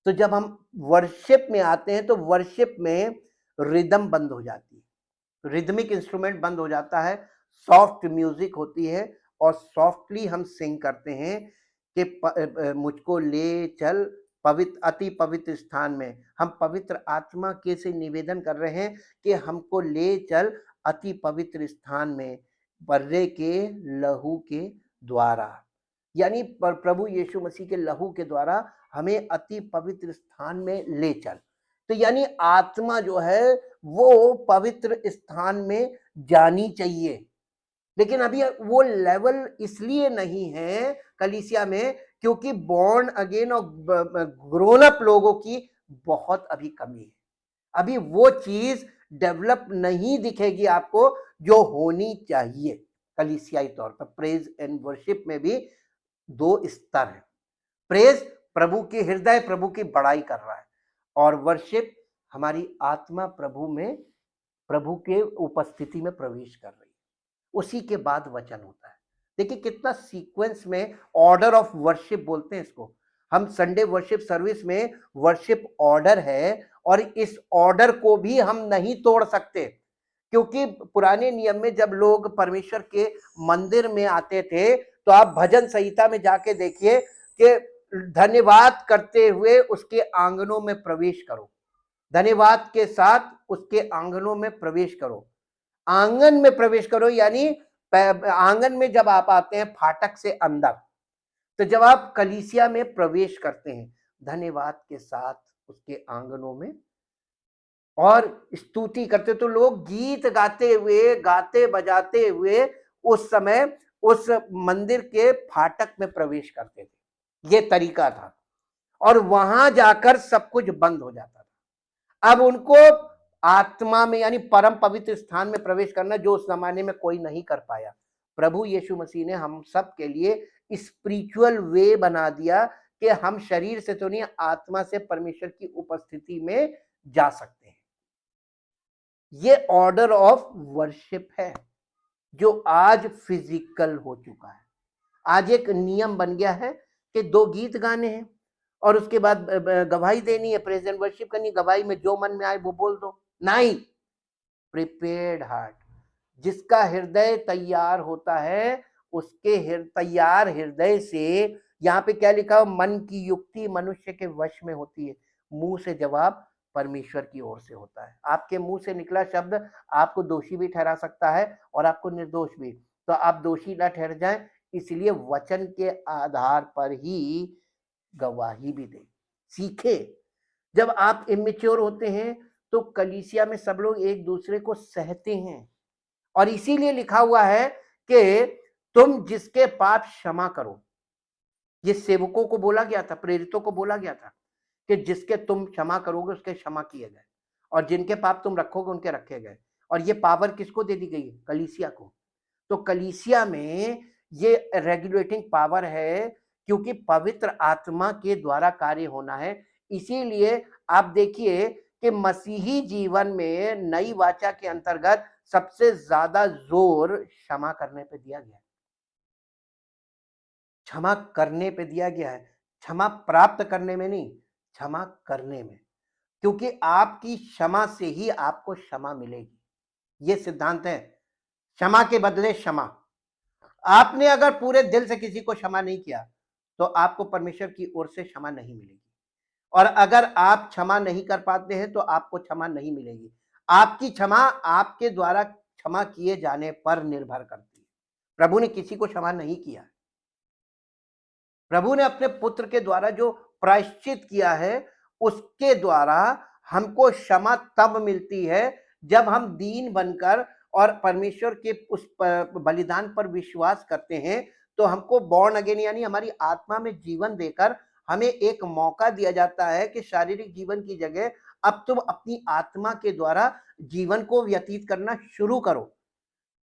तो जब हम वर्शिप में आते हैं तो वर्शिप में रिदम बंद हो जाती है, रिदमिक इंस्ट्रूमेंट बंद हो जाता है, सॉफ्ट म्यूजिक होती है और सॉफ्टली हम सिंग करते हैं कि मुझको ले चल पवित्र अति पवित्र स्थान में। हम पवित्र आत्मा के से निवेदन कर रहे हैं कि हमको ले चल अति पवित्र स्थान में बर्रे के लहू के द्वारा, यानी प्रभु यीशु मसीह के लहू के द्वारा हमें अति पवित्र स्थान में ले चल। तो यानी आत्मा जो है वो पवित्र स्थान में जानी चाहिए, लेकिन अभी वो लेवल इसलिए नहीं है कलीसिया में क्योंकि बॉर्न अगेन और ग्रोन अप लोगों की बहुत अभी कमी है। अभी वो चीज डेवलप नहीं दिखेगी आपको जो होनी चाहिए कलीसियाई तौर पर। प्रेज एंड वर्शिप में भी दो स्तर है, प्रेज प्रभु की हृदय प्रभु की बड़ाई कर रहा है और वर्शिप हमारी आत्मा प्रभु में प्रभु के उपस्थिति में प्रवेश कर रही है, उसी के बाद वचन होता है। देखिए कितना सीक्वेंस में ऑर्डर ऑफ वर्शिप बोलते हैं इसको हम। संडे वर्शिप सर्विस में वर्शिप ऑर्डर है और इस ऑर्डर को भी हम नहीं तोड़ सकते, क्योंकि पुराने नियम में जब लोग परमेश्वर के मंदिर में आते थे तो आप भजन संहिता में जाके देखिए कि धन्यवाद करते हुए उसके आंगनों में प्रवेश करो, धन्यवाद के साथ उसके आंगनों में प्रवेश करो। आंगन में प्रवेश करो यानी आंगन में जब आप आते हैं फाटक से अंदर, तो जब आप कलीसिया में प्रवेश करते हैं धन्यवाद के साथ उसके आंगनों में और स्तुति करते, तो लोग गीत गाते हुए गाते बजाते हुए उस समय उस मंदिर के फाटक में प्रवेश करते थे, ये तरीका था और वहां जाकर सब कुछ बंद हो जाता था। अब उनको आत्मा में यानी परम पवित्र स्थान में प्रवेश करना जो उस जमाने में कोई नहीं कर पाया, प्रभु यीशु मसीह ने हम सब के लिए स्पिरिचुअल वे बना दिया कि हम शरीर से तो नहीं आत्मा से परमेश्वर की उपस्थिति में जा सकते हैं। ये ऑर्डर ऑफ वर्शिप है जो आज फिजिकल हो चुका है। आज एक नियम बन गया है कि दो गीत गाने हैं और उसके बाद गवाही देनी है, प्रेजेंट वर्शिप करनी, गवाही में जो मन में आए वो बोल दो। नहीं, प्रिपेयर्ड हार्ट, जिसका हृदय तैयार होता है उसके तैयार हृदय से, यहाँ पे क्या लिखा है, मन की युक्ति मनुष्य के वश में होती है, मुंह से जवाब परमेश्वर की ओर से होता है। आपके मुंह से निकला शब्द आपको दोषी भी ठहरा सकता है और आपको निर्दोष भी, तो आप दोषी ना ठहर जाएं, इसलिए वचन के आधार पर ही गवाही भी दें, सीखे। जब आप इमेच्योर होते हैं तो कलीसिया में सब लोग एक दूसरे को सहते हैं और इसीलिए लिखा हुआ है कि तुम जिसके पाप क्षमा करो। ये सेवकों को बोला गया था, प्रेरितों को बोला गया था कि जिसके तुम क्षमा करोगे उसके क्षमा किए गए, और जिनके पाप तुम रखोगे उनके रखे गए। और ये पावर किसको दे दी गई है? कलीसिया को। तो कलीसिया में ये रेगुलेटिंग पावर है, क्योंकि पवित्र आत्मा के द्वारा कार्य होना है। इसीलिए आप देखिए कि मसीही जीवन में नई वाचा के अंतर्गत सबसे ज्यादा जोर क्षमा करने पे दिया गया है। क्षमा करने पे दिया गया है, क्षमा प्राप्त करने में नहीं, क्षमा करने में। क्योंकि आपकी क्षमा से ही आपको क्षमा मिलेगी, ये सिद्धांत है। क्षमा के बदले क्षमा। आपने अगर पूरे दिल से किसी को क्षमा नहीं किया तो आपको परमेश्वर की ओर से क्षमा नहीं मिलेगी, और अगर आप क्षमा नहीं कर पाते हैं तो आपको क्षमा नहीं मिलेगी। आपकी क्षमा आपके द्वारा क्षमा किए जाने पर निर्भर करती है। प्रभु ने किसी को क्षमा नहीं किया, प्रभु ने अपने पुत्र के द्वारा जो प्रायश्चित किया है उसके द्वारा हमको क्षमा तब मिलती है जब हम दीन बनकर और परमेश्वर के उस बलिदान पर विश्वास करते हैं। तो हमको बॉर्न अगेन यानी हमारी आत्मा में जीवन देकर हमें एक मौका दिया जाता है कि शारीरिक जीवन की जगह अब तुम अपनी आत्मा के द्वारा जीवन को व्यतीत करना शुरू करो।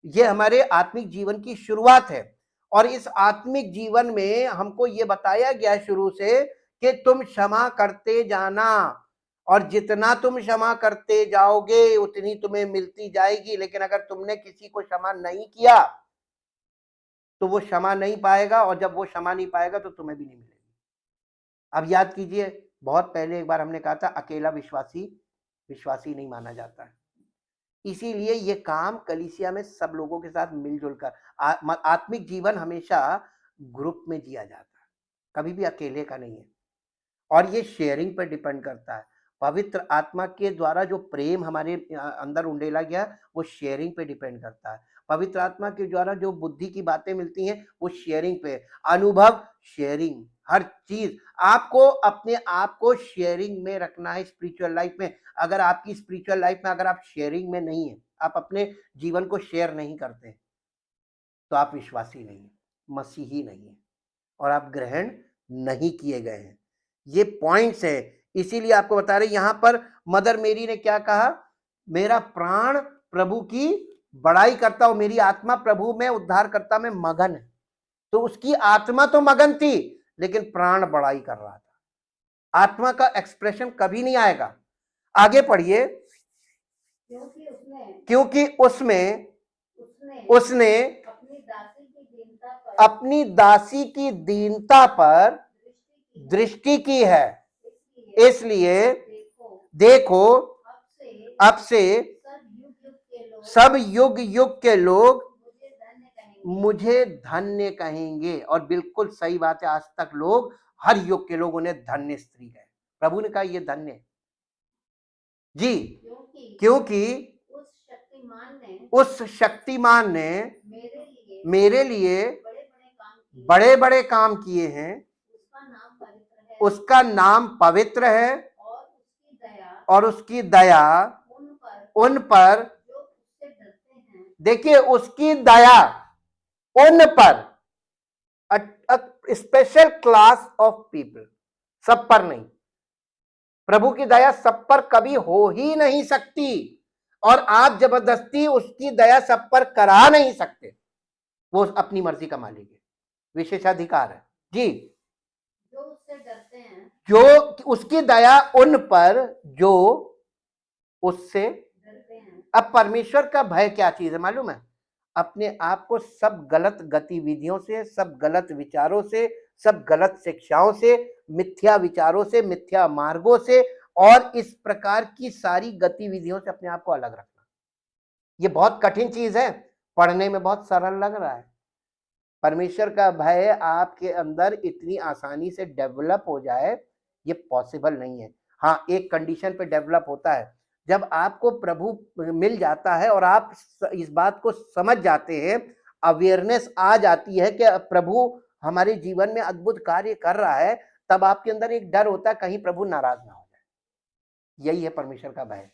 ये हमारे आत्मिक जीवन की शुरुआत है, और इस आत्मिक जीवन में हमको ये बताया गया है शुरू से कि तुम क्षमा करते जाना, और जितना तुम क्षमा करते जाओगे उतनी तुम्हें मिलती जाएगी। लेकिन अगर तुमने किसी को क्षमा नहीं किया तो वो क्षमा नहीं पाएगा, और जब वो क्षमा नहीं पाएगा तो तुम्हें भी नहीं मिलेगी। अब याद कीजिए, बहुत पहले एक बार हमने कहा था अकेला विश्वासी विश्वासी नहीं माना जाता है। इसीलिए ये काम कलीसिया में सब लोगों के साथ मिलजुल कर, आत्मिक जीवन हमेशा ग्रुप में जिया जाता है, कभी भी अकेले का नहीं है। और ये शेयरिंग पर डिपेंड करता है। पवित्र आत्मा के द्वारा जो प्रेम हमारे अंदर उंडेला गया वो शेयरिंग पे डिपेंड करता है। पवित्र आत्मा के द्वारा जो बुद्धि की बातें मिलती हैं वो शेयरिंग पे, अनुभव शेयरिंग, हर चीज आपको अपने आप को शेयरिंग में रखना है स्पिरिचुअल लाइफ में। अगर आपकी स्पिरिचुअल लाइफ में अगर आप शेयरिंग में नहीं है, आप अपने जीवन को शेयर नहीं करते, तो आप विश्वासी नहीं है, मसीही नहीं है, और आप ग्रहण नहीं किए गए हैं। ये पॉइंट्स है, इसीलिए आपको बता रहे यहां पर मदर मेरी ने क्या कहा, मेरा प्राण प्रभु की बड़ाई करता हूं, मेरी आत्मा प्रभु में उद्धारकर्ता में मगन है। तो उसकी आत्मा तो मगन थी लेकिन प्राण बड़ाई कर रहा था। आत्मा का एक्सप्रेशन कभी नहीं आएगा। आगे पढ़िए, क्योंकि उसमें उसने अपनी दासी की दीनता पर दृष्टि की है, इसलिए देखो अब से सब युग युग के लोग मुझे धन्य कहेंगे। और बिल्कुल सही बात है, आज तक लोग, हर युग के लोग उन्हें धन्य स्त्री कहे। प्रभु ने कहा ये धन्य जी, क्योंकि उस शक्तिमान ने मेरे लिए बड़े बड़े काम किए हैं, उसका नाम पवित्र है, और उसकी दया उन पर, देखिए उसकी दया उन पर, स्पेशल क्लास ऑफ पीपल, सब पर नहीं। प्रभु की दया सब पर कभी हो ही नहीं सकती, और आप जबरदस्ती उसकी दया सब पर करा नहीं सकते। वो अपनी मर्जी का मालिक है, विशेषाधिकार है जी। जो उससे डरते हैं, जो उसकी दया उन पर जो उससे डरते हैं। अब परमेश्वर का भय क्या चीज है मालूम है? अपने आप को सब गलत गतिविधियों से, सब गलत विचारों से, सब गलत शिक्षाओं से, मिथ्या विचारों से, मिथ्या मार्गों से, और इस प्रकार की सारी गतिविधियों से अपने आप को अलग रखना। ये बहुत कठिन चीज है, पढ़ने में बहुत सरल लग रहा है। परमेश्वर का भय आपके अंदर इतनी आसानी से डेवलप हो जाए ये पॉसिबल नहीं है। हाँ, एक कंडीशन पे डेवलप होता है, जब आपको प्रभु मिल जाता है और आप इस बात को समझ जाते हैं, अवेयरनेस आ जाती है कि प्रभु हमारे जीवन में अद्भुत कार्य कर रहा है, तब आपके अंदर एक डर होता है कहीं प्रभु नाराज ना हो जाए। यही है परमेश्वर का भय।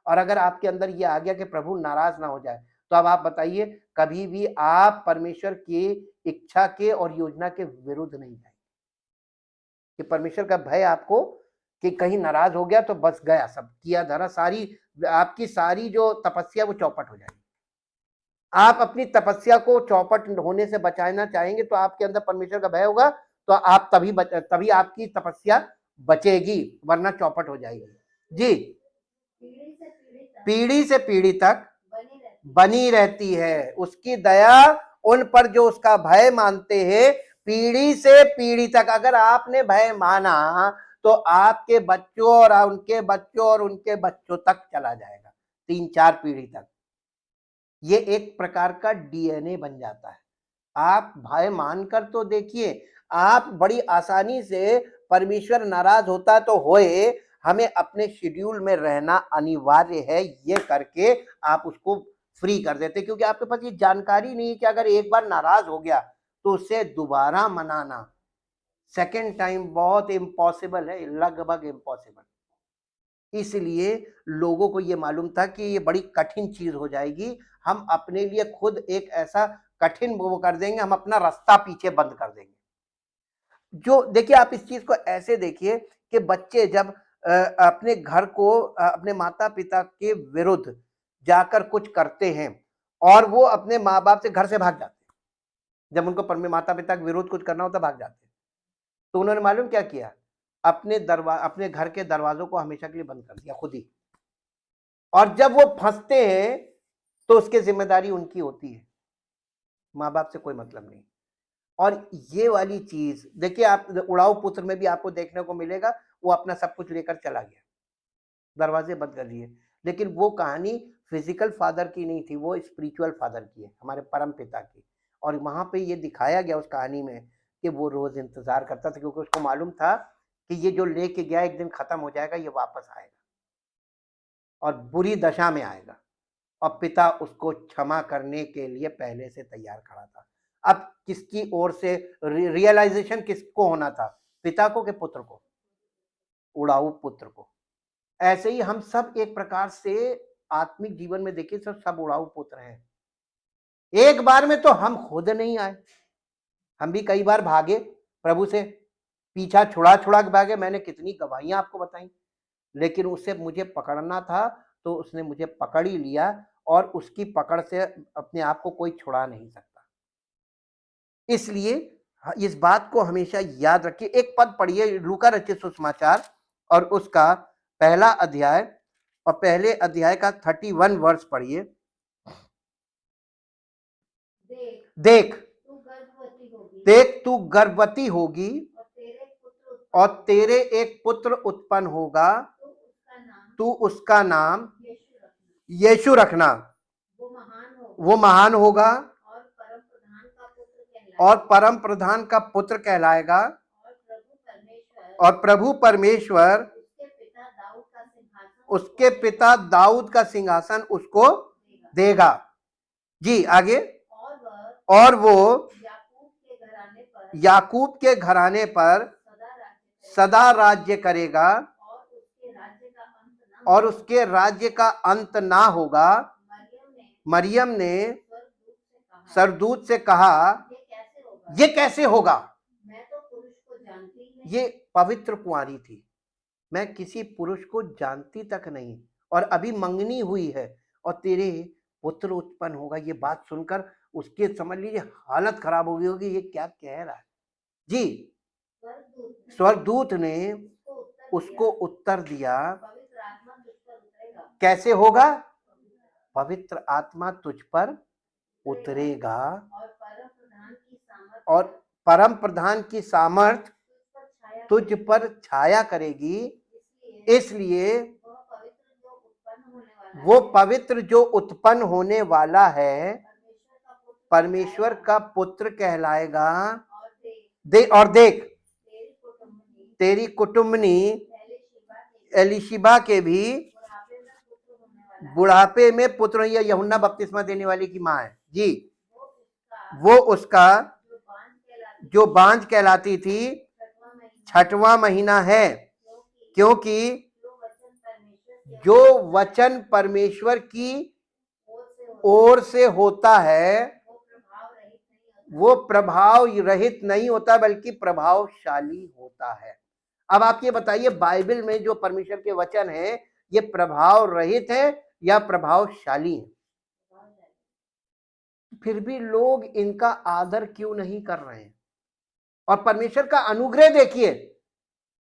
और अगर आपके अंदर ये आ गया कि प्रभु नाराज ना हो जाए, तो अब आप बताइए, कभी भी आप परमेश्वर की इच्छा के और योजना के विरुद्ध नहीं जाएंगे कि परमेश्वर का भय आपको कि कहीं नाराज हो गया तो बस गया, सब किया धरा, सारी आपकी सारी जो तपस्या वो चौपट हो जाएगी। आप अपनी तपस्या को चौपट होने से बचाना चाहेंगे तो आपके अंदर परमेश्वर का भय होगा, तो आप तभी आपकी तपस्या बचेगी, वरना चौपट हो जाएगी। जी, पीढ़ी से पीढ़ी तक बनी रहती है उसकी दया उन पर जो उसका भय मानते हैं, पीढ़ी से पीढ़ी तक। अगर आपने भय माना तो आपके बच्चों और उनके बच्चों और उनके बच्चों तक चला जाएगा, 3-4 पीढ़ी तक। ये एक प्रकार का डीएनए बन जाता है। आप भय मानकर तो देखिए, आप बड़ी आसानी से, परमेश्वर नाराज होता तो होए, हमें अपने शेड्यूल में रहना अनिवार्य है, ये करके आप उसको फ्री कर देते, क्योंकि आपके पास ये जानकारी नहीं है कि अगर एक बार नाराज हो गया तो उसे दोबारा मनाना सेकेंड टाइम बहुत इम्पॉसिबल है, लगभग इम्पॉसिबल। इसलिए लोगों को ये मालूम था कि ये बड़ी कठिन चीज हो जाएगी, हम अपने लिए खुद एक ऐसा कठिन वो कर देंगे, हम अपना रास्ता पीछे बंद कर देंगे। जो देखिए, आप इस चीज को ऐसे देखिए कि बच्चे जब अपने घर को अपने माता पिता के विरुद्ध जाकर कुछ करते हैं और वो अपने माँ बाप से घर से भाग जाते हैं, जब उनको माता पिता के विरुद्ध कुछ करना होता भाग जाते हैं, तो उन्होंने मालूम क्या किया, अपने घर के दरवाजों को हमेशा के लिए बंद कर दिया खुद ही, और जब वो फंसते हैं तो उसकी जिम्मेदारी उनकी होती है, माँ बाप से कोई मतलब नहीं। और ये वाली चीज देखिए, आप उड़ाऊ पुत्र में भी आपको देखने को मिलेगा, वो अपना सब कुछ लेकर चला गया, दरवाजे बंद कर दिए। लेकिन वो कहानी फिजिकल फादर की नहीं थी, वो स्पिरिचुअल फादर की है, हमारे परम पिता की। और वहां पे ये दिखाया गया उस कहानी में कि वो रोज इंतजार करता था, क्योंकि उसको मालूम था कि ये जो लेके गया एक दिन खत्म हो जाएगा, ये वापस आएगा और बुरी दशा में आएगा, और पिता उसको क्षमा करने के लिए पहले से तैयार खड़ा था। अब किसकी ओर से रियलाइजेशन किसको होना था, पिता को कि पुत्र को, उड़ाऊ पुत्र को। ऐसे ही हम सब एक प्रकार से आत्मिक जीवन में देखिए, सब उड़ाऊ पुत्र हैं। एक बार में तो हम खुद नहीं आए, हम भी कई बार भागे प्रभु से, पीछा छुड़ा के भागे, मैंने कितनी गवाहियां आपको बताई, लेकिन उसे मुझे पकड़ना था तो उसने मुझे पकड़ ही लिया, और उसकी पकड़ से अपने आप को कोई छुड़ा नहीं सकता। इसलिए इस बात को हमेशा याद रखिए। एक पद पढ़िए, लूका रचित सुसमाचार और उसका पहला अध्याय, और पहले अध्याय का 31 वर्ष पढ़िए। देख तू गर्भवती होगी और तेरे एक पुत्र उत्पन्न होगा, तू उसका नाम यीशु रखना, वो महान होगा और परम प्रधान का पुत्र कहलाएगा, और प्रभु परमेश्वर उसके पिता दाऊद का सिंहासन उसको देगा। जी आगे, और वो याकूब के घराने पर सदा राज्य करेगा, और उसके राज्य का अंत ना होगा। मरियम ने सरदूत से कहा, ये कैसे होगा, ये पवित्र कुंवारी थी, मैं किसी पुरुष को जानती तक नहीं, और अभी मंगनी हुई है, और तेरे पुत्र उत्पन्न होगा। ये बात सुनकर उसके समझ लीजिए हालत खराब हो गई होगी, ये क्या कह रहा है। जी, स्वर्गदूत ने उसको उत्तर दिया, कैसे होगा, पवित्र आत्मा तुझ पर उतरेगा और परम प्रधान की सामर्थ तुझ पर छाया करेगी, इसलिए वो पवित्र जो उत्पन्न होने वाला है परमेश्वर का पुत्र कहलाएगा। और देख, तेरी कुटुंबनी एलिशिबा के भी बुढ़ापे में पुत्र, या यूहन्ना बपतिस्मा देने वाली की मां है जी, वो उसका जो बांझ कहलाती थी 6वां महीना है, क्योंकि जो वचन परमेश्वर की ओर से होता है वो प्रभाव रहित नहीं होता बल्कि प्रभावशाली होता है। अब आप ये बताइए, बाइबल में जो परमेश्वर के वचन है ये प्रभाव रहित है या प्रभावशाली है? फिर भी लोग इनका आदर क्यों नहीं कर रहे हैं? और परमेश्वर का अनुग्रह देखिए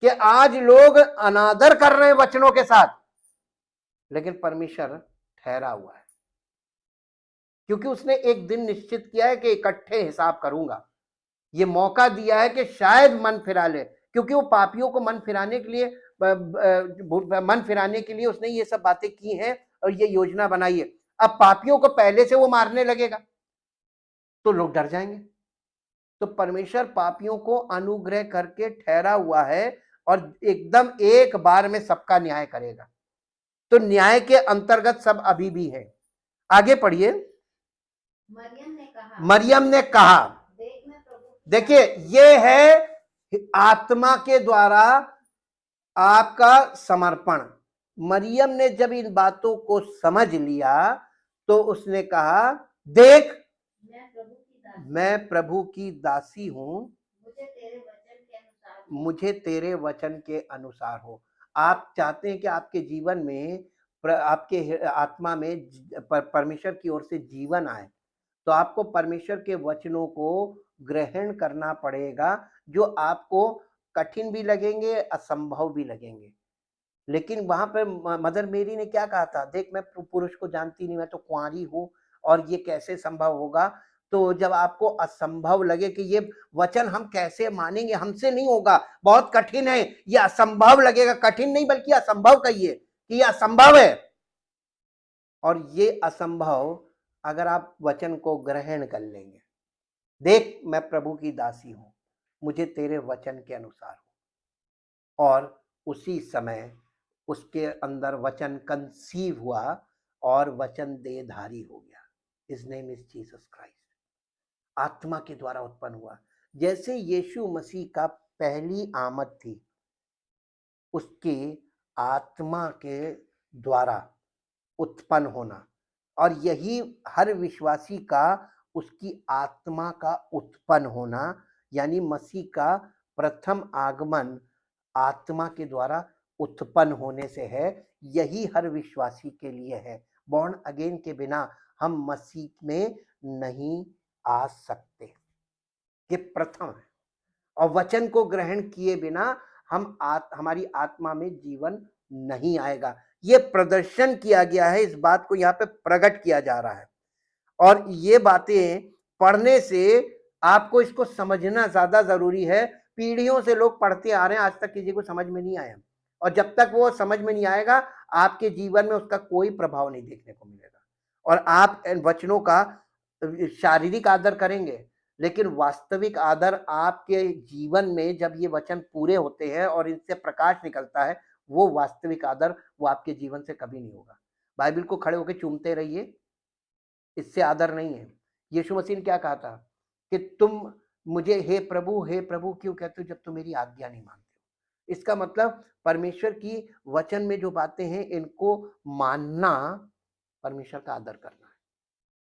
कि आज लोग अनादर कर रहे हैं वचनों के साथ, लेकिन परमेश्वर ठहरा हुआ है क्योंकि उसने एक दिन निश्चित किया है कि इकट्ठे हिसाब करूंगा। ये मौका दिया है कि शायद मन फिरा ले, क्योंकि वो पापियों को मन फिराने के लिए उसने ये सब बातें की हैं और ये योजना बनाई है। अब पापियों को पहले से वो मारने लगेगा तो लोग डर जाएंगे। तो परमेश्वर पापियों को अनुग्रह करके ठहरा हुआ है और एकदम एक बार में सबका न्याय करेगा। तो न्याय के अंतर्गत सब अभी भी है। आगे पढ़िए। मरियम ने कहा देखिए, ये है आत्मा के द्वारा आपका समर्पण। मरियम ने जब इन बातों को समझ लिया तो उसने कहा, देख मैं प्रभु की दासी हूं, मुझे तेरे वचन के अनुसार हो। आप चाहते हैं कि आपके जीवन में आपके आत्मा में परमेश्वर की ओर से जीवन आए, तो आपको परमेश्वर के वचनों को ग्रहण करना पड़ेगा, जो आपको कठिन भी लगेंगे, असंभव भी लगेंगे। लेकिन वहां पर मदर मेरी ने क्या कहा था, देख मैं पुरुष को जानती नहीं, मैं तो कुंवारी हूं और ये कैसे संभव होगा। तो जब आपको असंभव लगे कि ये वचन हम कैसे मानेंगे, हमसे नहीं होगा, बहुत कठिन है, ये असंभव लगेगा, कठिन नहीं बल्कि असंभव कहिए कि ये असंभव है। और ये असंभव अगर आप वचन को ग्रहण कर लेंगे, देख मैं प्रभु की दासी हूं, मुझे तेरे वचन के अनुसार हो, और उसी समय उसके अंदर वचन कंसीव हुआ और वचन देहधारी हो गया। His name is Jesus Christ. आत्मा के द्वारा उत्पन्न हुआ। जैसे यीशु मसीह का पहली आमद थी, उसके आत्मा के द्वारा उत्पन्न होना, और यही हर विश्वासी का उसकी आत्मा का उत्पन्न होना, यानी मसीह का प्रथम आगमन आत्मा के द्वारा उत्पन्न होने से है। यही हर विश्वासी के लिए है। बॉर्न अगेन के बिना हम मसीह में नहीं आ सकते, ये प्रथम है। और वचन को ग्रहण किए बिना हमारी आत्मा में जीवन नहीं आएगा। ये प्रदर्शन किया गया है, इस बात को यहाँ पे प्रकट किया जा रहा है। और ये बातें पढ़ने से आपको इसको समझना ज्यादा जरूरी है। पीढ़ियों से लोग पढ़ते आ रहे हैं, आज तक किसी को समझ में नहीं आया, और जब तक वो समझ में नहीं आएगा आपके जीवन में उसका कोई प्रभाव नहीं देखने को मिलेगा। और आप इन वचनों का शारीरिक आदर करेंगे, लेकिन वास्तविक आदर आपके जीवन में जब ये वचन पूरे होते हैं और इनसे प्रकाश निकलता है, वो वास्तविक आदर वो आपके जीवन से कभी नहीं होगा। बाइबल को खड़े होकर चूमते रहिए, इससे आदर नहीं है। यीशु मसीह ने क्या कहा था कि तुम मुझे हे प्रभु क्यों कहते हो जब तुम मेरी आज्ञा नहीं मानते हो। इसका मतलब परमेश्वर की वचन में जो बातें हैं इनको मानना परमेश्वर का आदर करना है।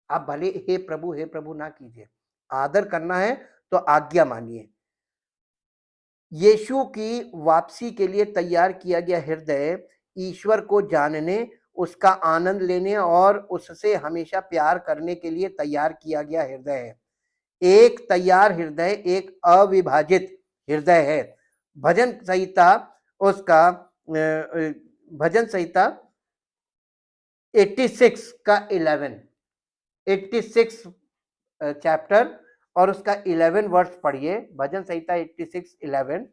आप भले हे प्रभु ना कीजिए, आदर करना है तो आज्ञा मानिए। यीशु की वापसी के लिए तैयार किया गया हृदय ईश्वर को जानने, उसका आनंद लेने और उससे हमेशा प्यार करने के लिए तैयार किया गया हृदय है। एक तैयार हृदय एक अविभाजित हृदय है। भजन संहिता उसका भजन संहिता 86 का 86 चैप्टर और उसका 11 वर्ष पढ़िए। भजन संहिता 86:11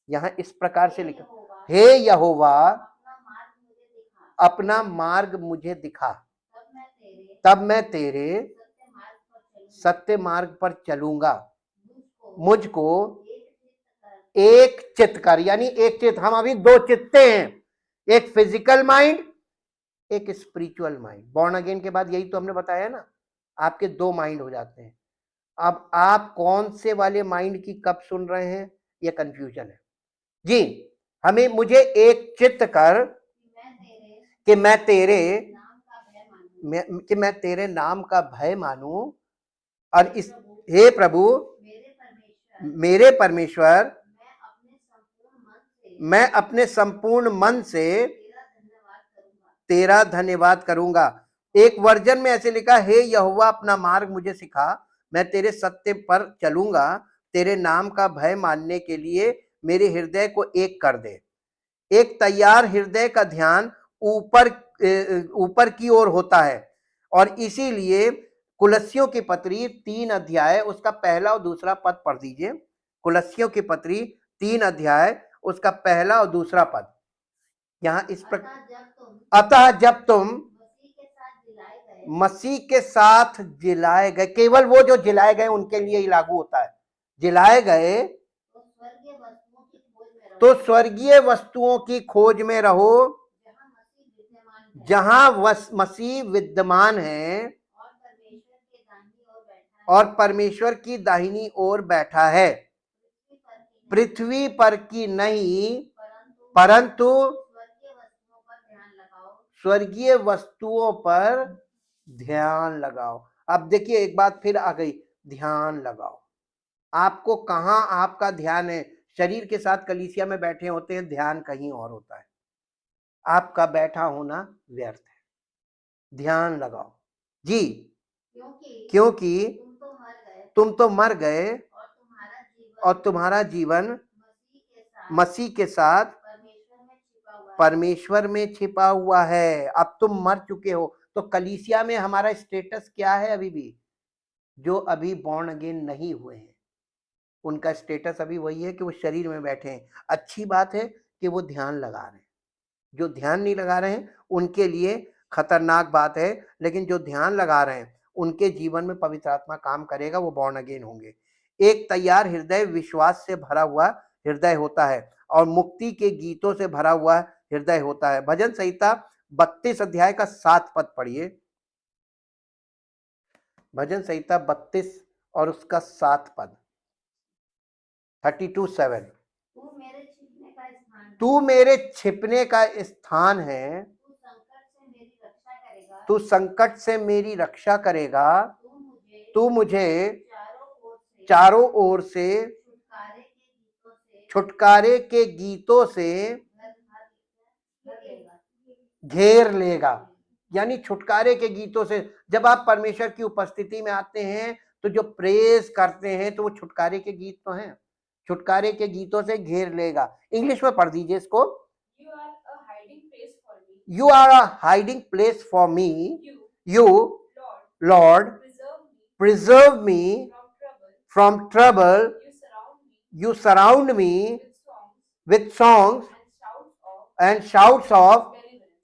यहाँ इस प्रकार से लिखा, हे यहोवा अपना मार्ग मुझे दिखा, तब मैं तेरे सत्य मार्ग पर चलूंगा। मुझको एक चित्त कर, यानी एक चित्त, हम अभी दो चित्ते हैं, एक फिजिकल माइंड, एक स्पिरिचुअल माइंड। बॉर्न अगेन के बाद यही तो हमने बताया ना, आपके दो माइंड हो जाते हैं। अब आप कौन से वाले माइंड की कब सुन रहे हैं, ये कंफ्यूजन है जी। मुझे एक चित्त कर कि मैं तेरे कि मैं तेरे नाम का भय मानूं और इस हे प्रभु मेरे परमेश्वर मैं अपने संपूर्ण मन से तेरा धन्यवाद करूंगा। एक वर्जन में ऐसे लिखा, हे यहोवा अपना मार्ग मुझे सिखा, मैं तेरे सत्य पर चलूंगा, तेरे नाम का भय मानने के लिए मेरे हृदय को एक कर दे। एक तैयार हृदय का ध्यान ऊपर ऊपर की ओर होता है और इसीलिए कुलस्सियों की पत्री 3 अध्याय उसका पहला और दूसरा पद पढ़ दीजिए। कुलस्सियों की पत्री 3 अध्याय उसका पहला और दूसरा पद यहाँ इस प्रकार, अतः जब तुम मसीह के साथ जिलाए गए, केवल वो जो जिलाए गए उनके लिए ही लागू होता है, जिलाए गए तो स्वर्गीय वस्तुओं की खोज में रहो जहां मसीह विद्यमान है और परमेश्वर की दाहिनी ओर बैठा है, पृथ्वी पर की नहीं परंतु स्वर्गीय वस्तुओं पर ध्यान लगाओ। अब देखिए एक बात फिर आ गई, ध्यान लगाओ। आपको कहां आपका ध्यान है? शरीर के साथ कलीसिया में बैठे होते हैं, ध्यान कहीं और होता है। आपका बैठा होना व्यर्थ है। ध्यान लगाओ जी, क्योंकि तुम तो मर गए और तुम्हारा जीवन मसीह के साथ परमेश्वर में छिपा हुआ है। अब तुम मर चुके हो। तो कलीसिया में हमारा स्टेटस क्या है? अभी भी जो अभी बॉर्न अगेन नहीं हुए हैं उनका स्टेटस अभी वही है कि वो शरीर में बैठे हैं। अच्छी बात है कि वो ध्यान लगा रहे हैं। जो ध्यान नहीं लगा रहे हैं उनके लिए खतरनाक बात है, लेकिन जो ध्यान लगा रहे हैं उनके जीवन में पवित्र आत्मा काम करेगा, वो बॉर्न अगेन होंगे। एक तैयार हृदय विश्वास से भरा हुआ हृदय होता है और मुक्ति के गीतों से भरा हुआ हृदय होता है। भजन संहिता 32 अध्याय का 7 पद पढ़िए। भजन संहिता 32 और उसका 7 पद, 32:7। तू मेरे छिपने का स्थान है, तू संकट से मेरी रक्षा करेगा, तू मुझे चारों ओर से छुटकारे के गीतों से घेर लेगा। यानी छुटकारे के गीतों से, जब आप परमेश्वर की उपस्थिति में आते हैं तो जो प्रेज करते हैं तो वो छुटकारे के गीत तो हैं, छुटकारे के गीतों से घेर लेगा। इंग्लिश में पढ़ दीजिए इसको। You are a hiding place for me, you Lord preserve me from trouble, you surround me with songs and shouts of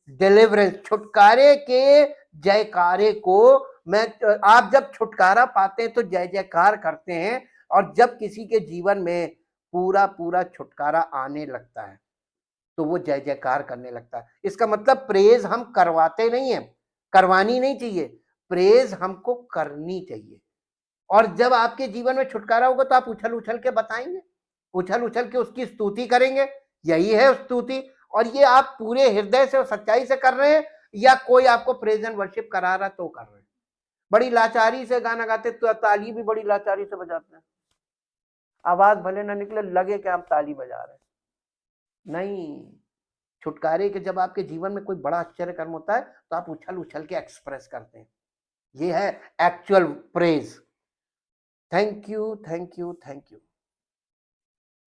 deliverance. छुटकारे के जयकारे को मैं, आप जब छुटकारा पाते हैं तो जय जयकार करते हैं, और जब किसी के जीवन में पूरा पूरा छुटकारा आने लगता है तो वो जय जयकार करने लगता है। इसका मतलब प्रेज हम करवाते नहीं है, करवानी नहीं चाहिए, प्रेज हमको करनी चाहिए। और जब आपके जीवन में छुटकारा होगा तो आप उछल उछल के बताएंगे, उछल उछल के उसकी स्तुति करेंगे। यही है स्तुति। और ये आप पूरे हृदय से और सच्चाई से कर रहे हैं या कोई आपको प्रेज एंड वर्शिप करा रहा तो कर रहे हैं? बड़ी लाचारी से गाना गाते तो ताली भी बड़ी लाचारी से बजाते हैं, आवाज भले ना निकले, लगे कि हम ताली बजा रहे हैं। नहीं, छुटकारे के जब आपके जीवन में कोई बड़ा आश्चर्य कर्म होता है तो आप उछल उछल के एक्सप्रेस करते हैं। ये है actual praise. Thank you, thank you, thank you.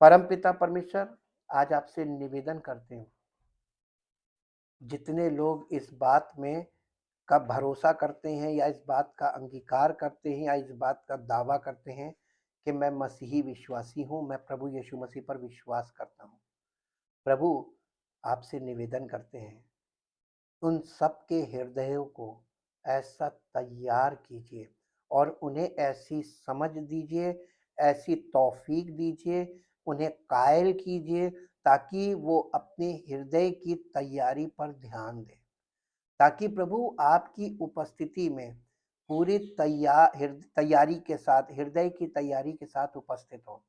परमपिता परमेश्वर, आज आपसे निवेदन करते हैं, जितने लोग इस बात में का भरोसा करते हैं या इस बात का अंगीकार करते हैं या इस बात का दावा करते हैं कि मैं मसीही विश्वासी हूं, मैं प्रभु यीशु मसीह पर विश्वास करता हूं, प्रभु आपसे निवेदन करते हैं उन सबके हृदयों को ऐसा तैयार कीजिए और उन्हें ऐसी समझ दीजिए, ऐसी तौफीक दीजिए, उन्हें कायल कीजिए ताकि वो अपने हृदय की तैयारी पर ध्यान दें, ताकि प्रभु आपकी उपस्थिति में पूरी तैयारी के साथ, हृदय की तैयारी के साथ उपस्थित हो,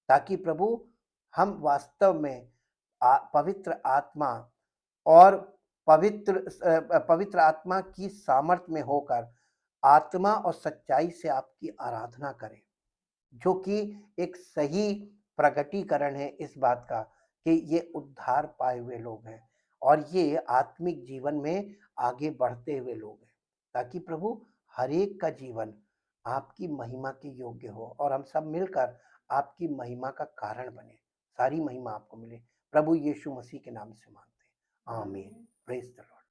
ताकि प्रभु हम वास्तव में पवित्र आत्मा और पवित्र आत्मा की सामर्थ्य में होकर आत्मा और सच्चाई से आपकी आराधना करें, जो कि एक सही प्रकटीकरण है इस बात का कि ये उद्धार पाए हुए लोग हैं और ये आत्मिक जीवन में आगे बढ़ते हुए लोग हैं, ताकि प्रभु हर एक का जीवन आपकी महिमा के योग्य हो और हम सब मिलकर आपकी महिमा का कारण बने। सारी महिमा आपको मिले। प्रभु यीशु मसीह के नाम से मांगते हैं, आमीन। Praise the Lord.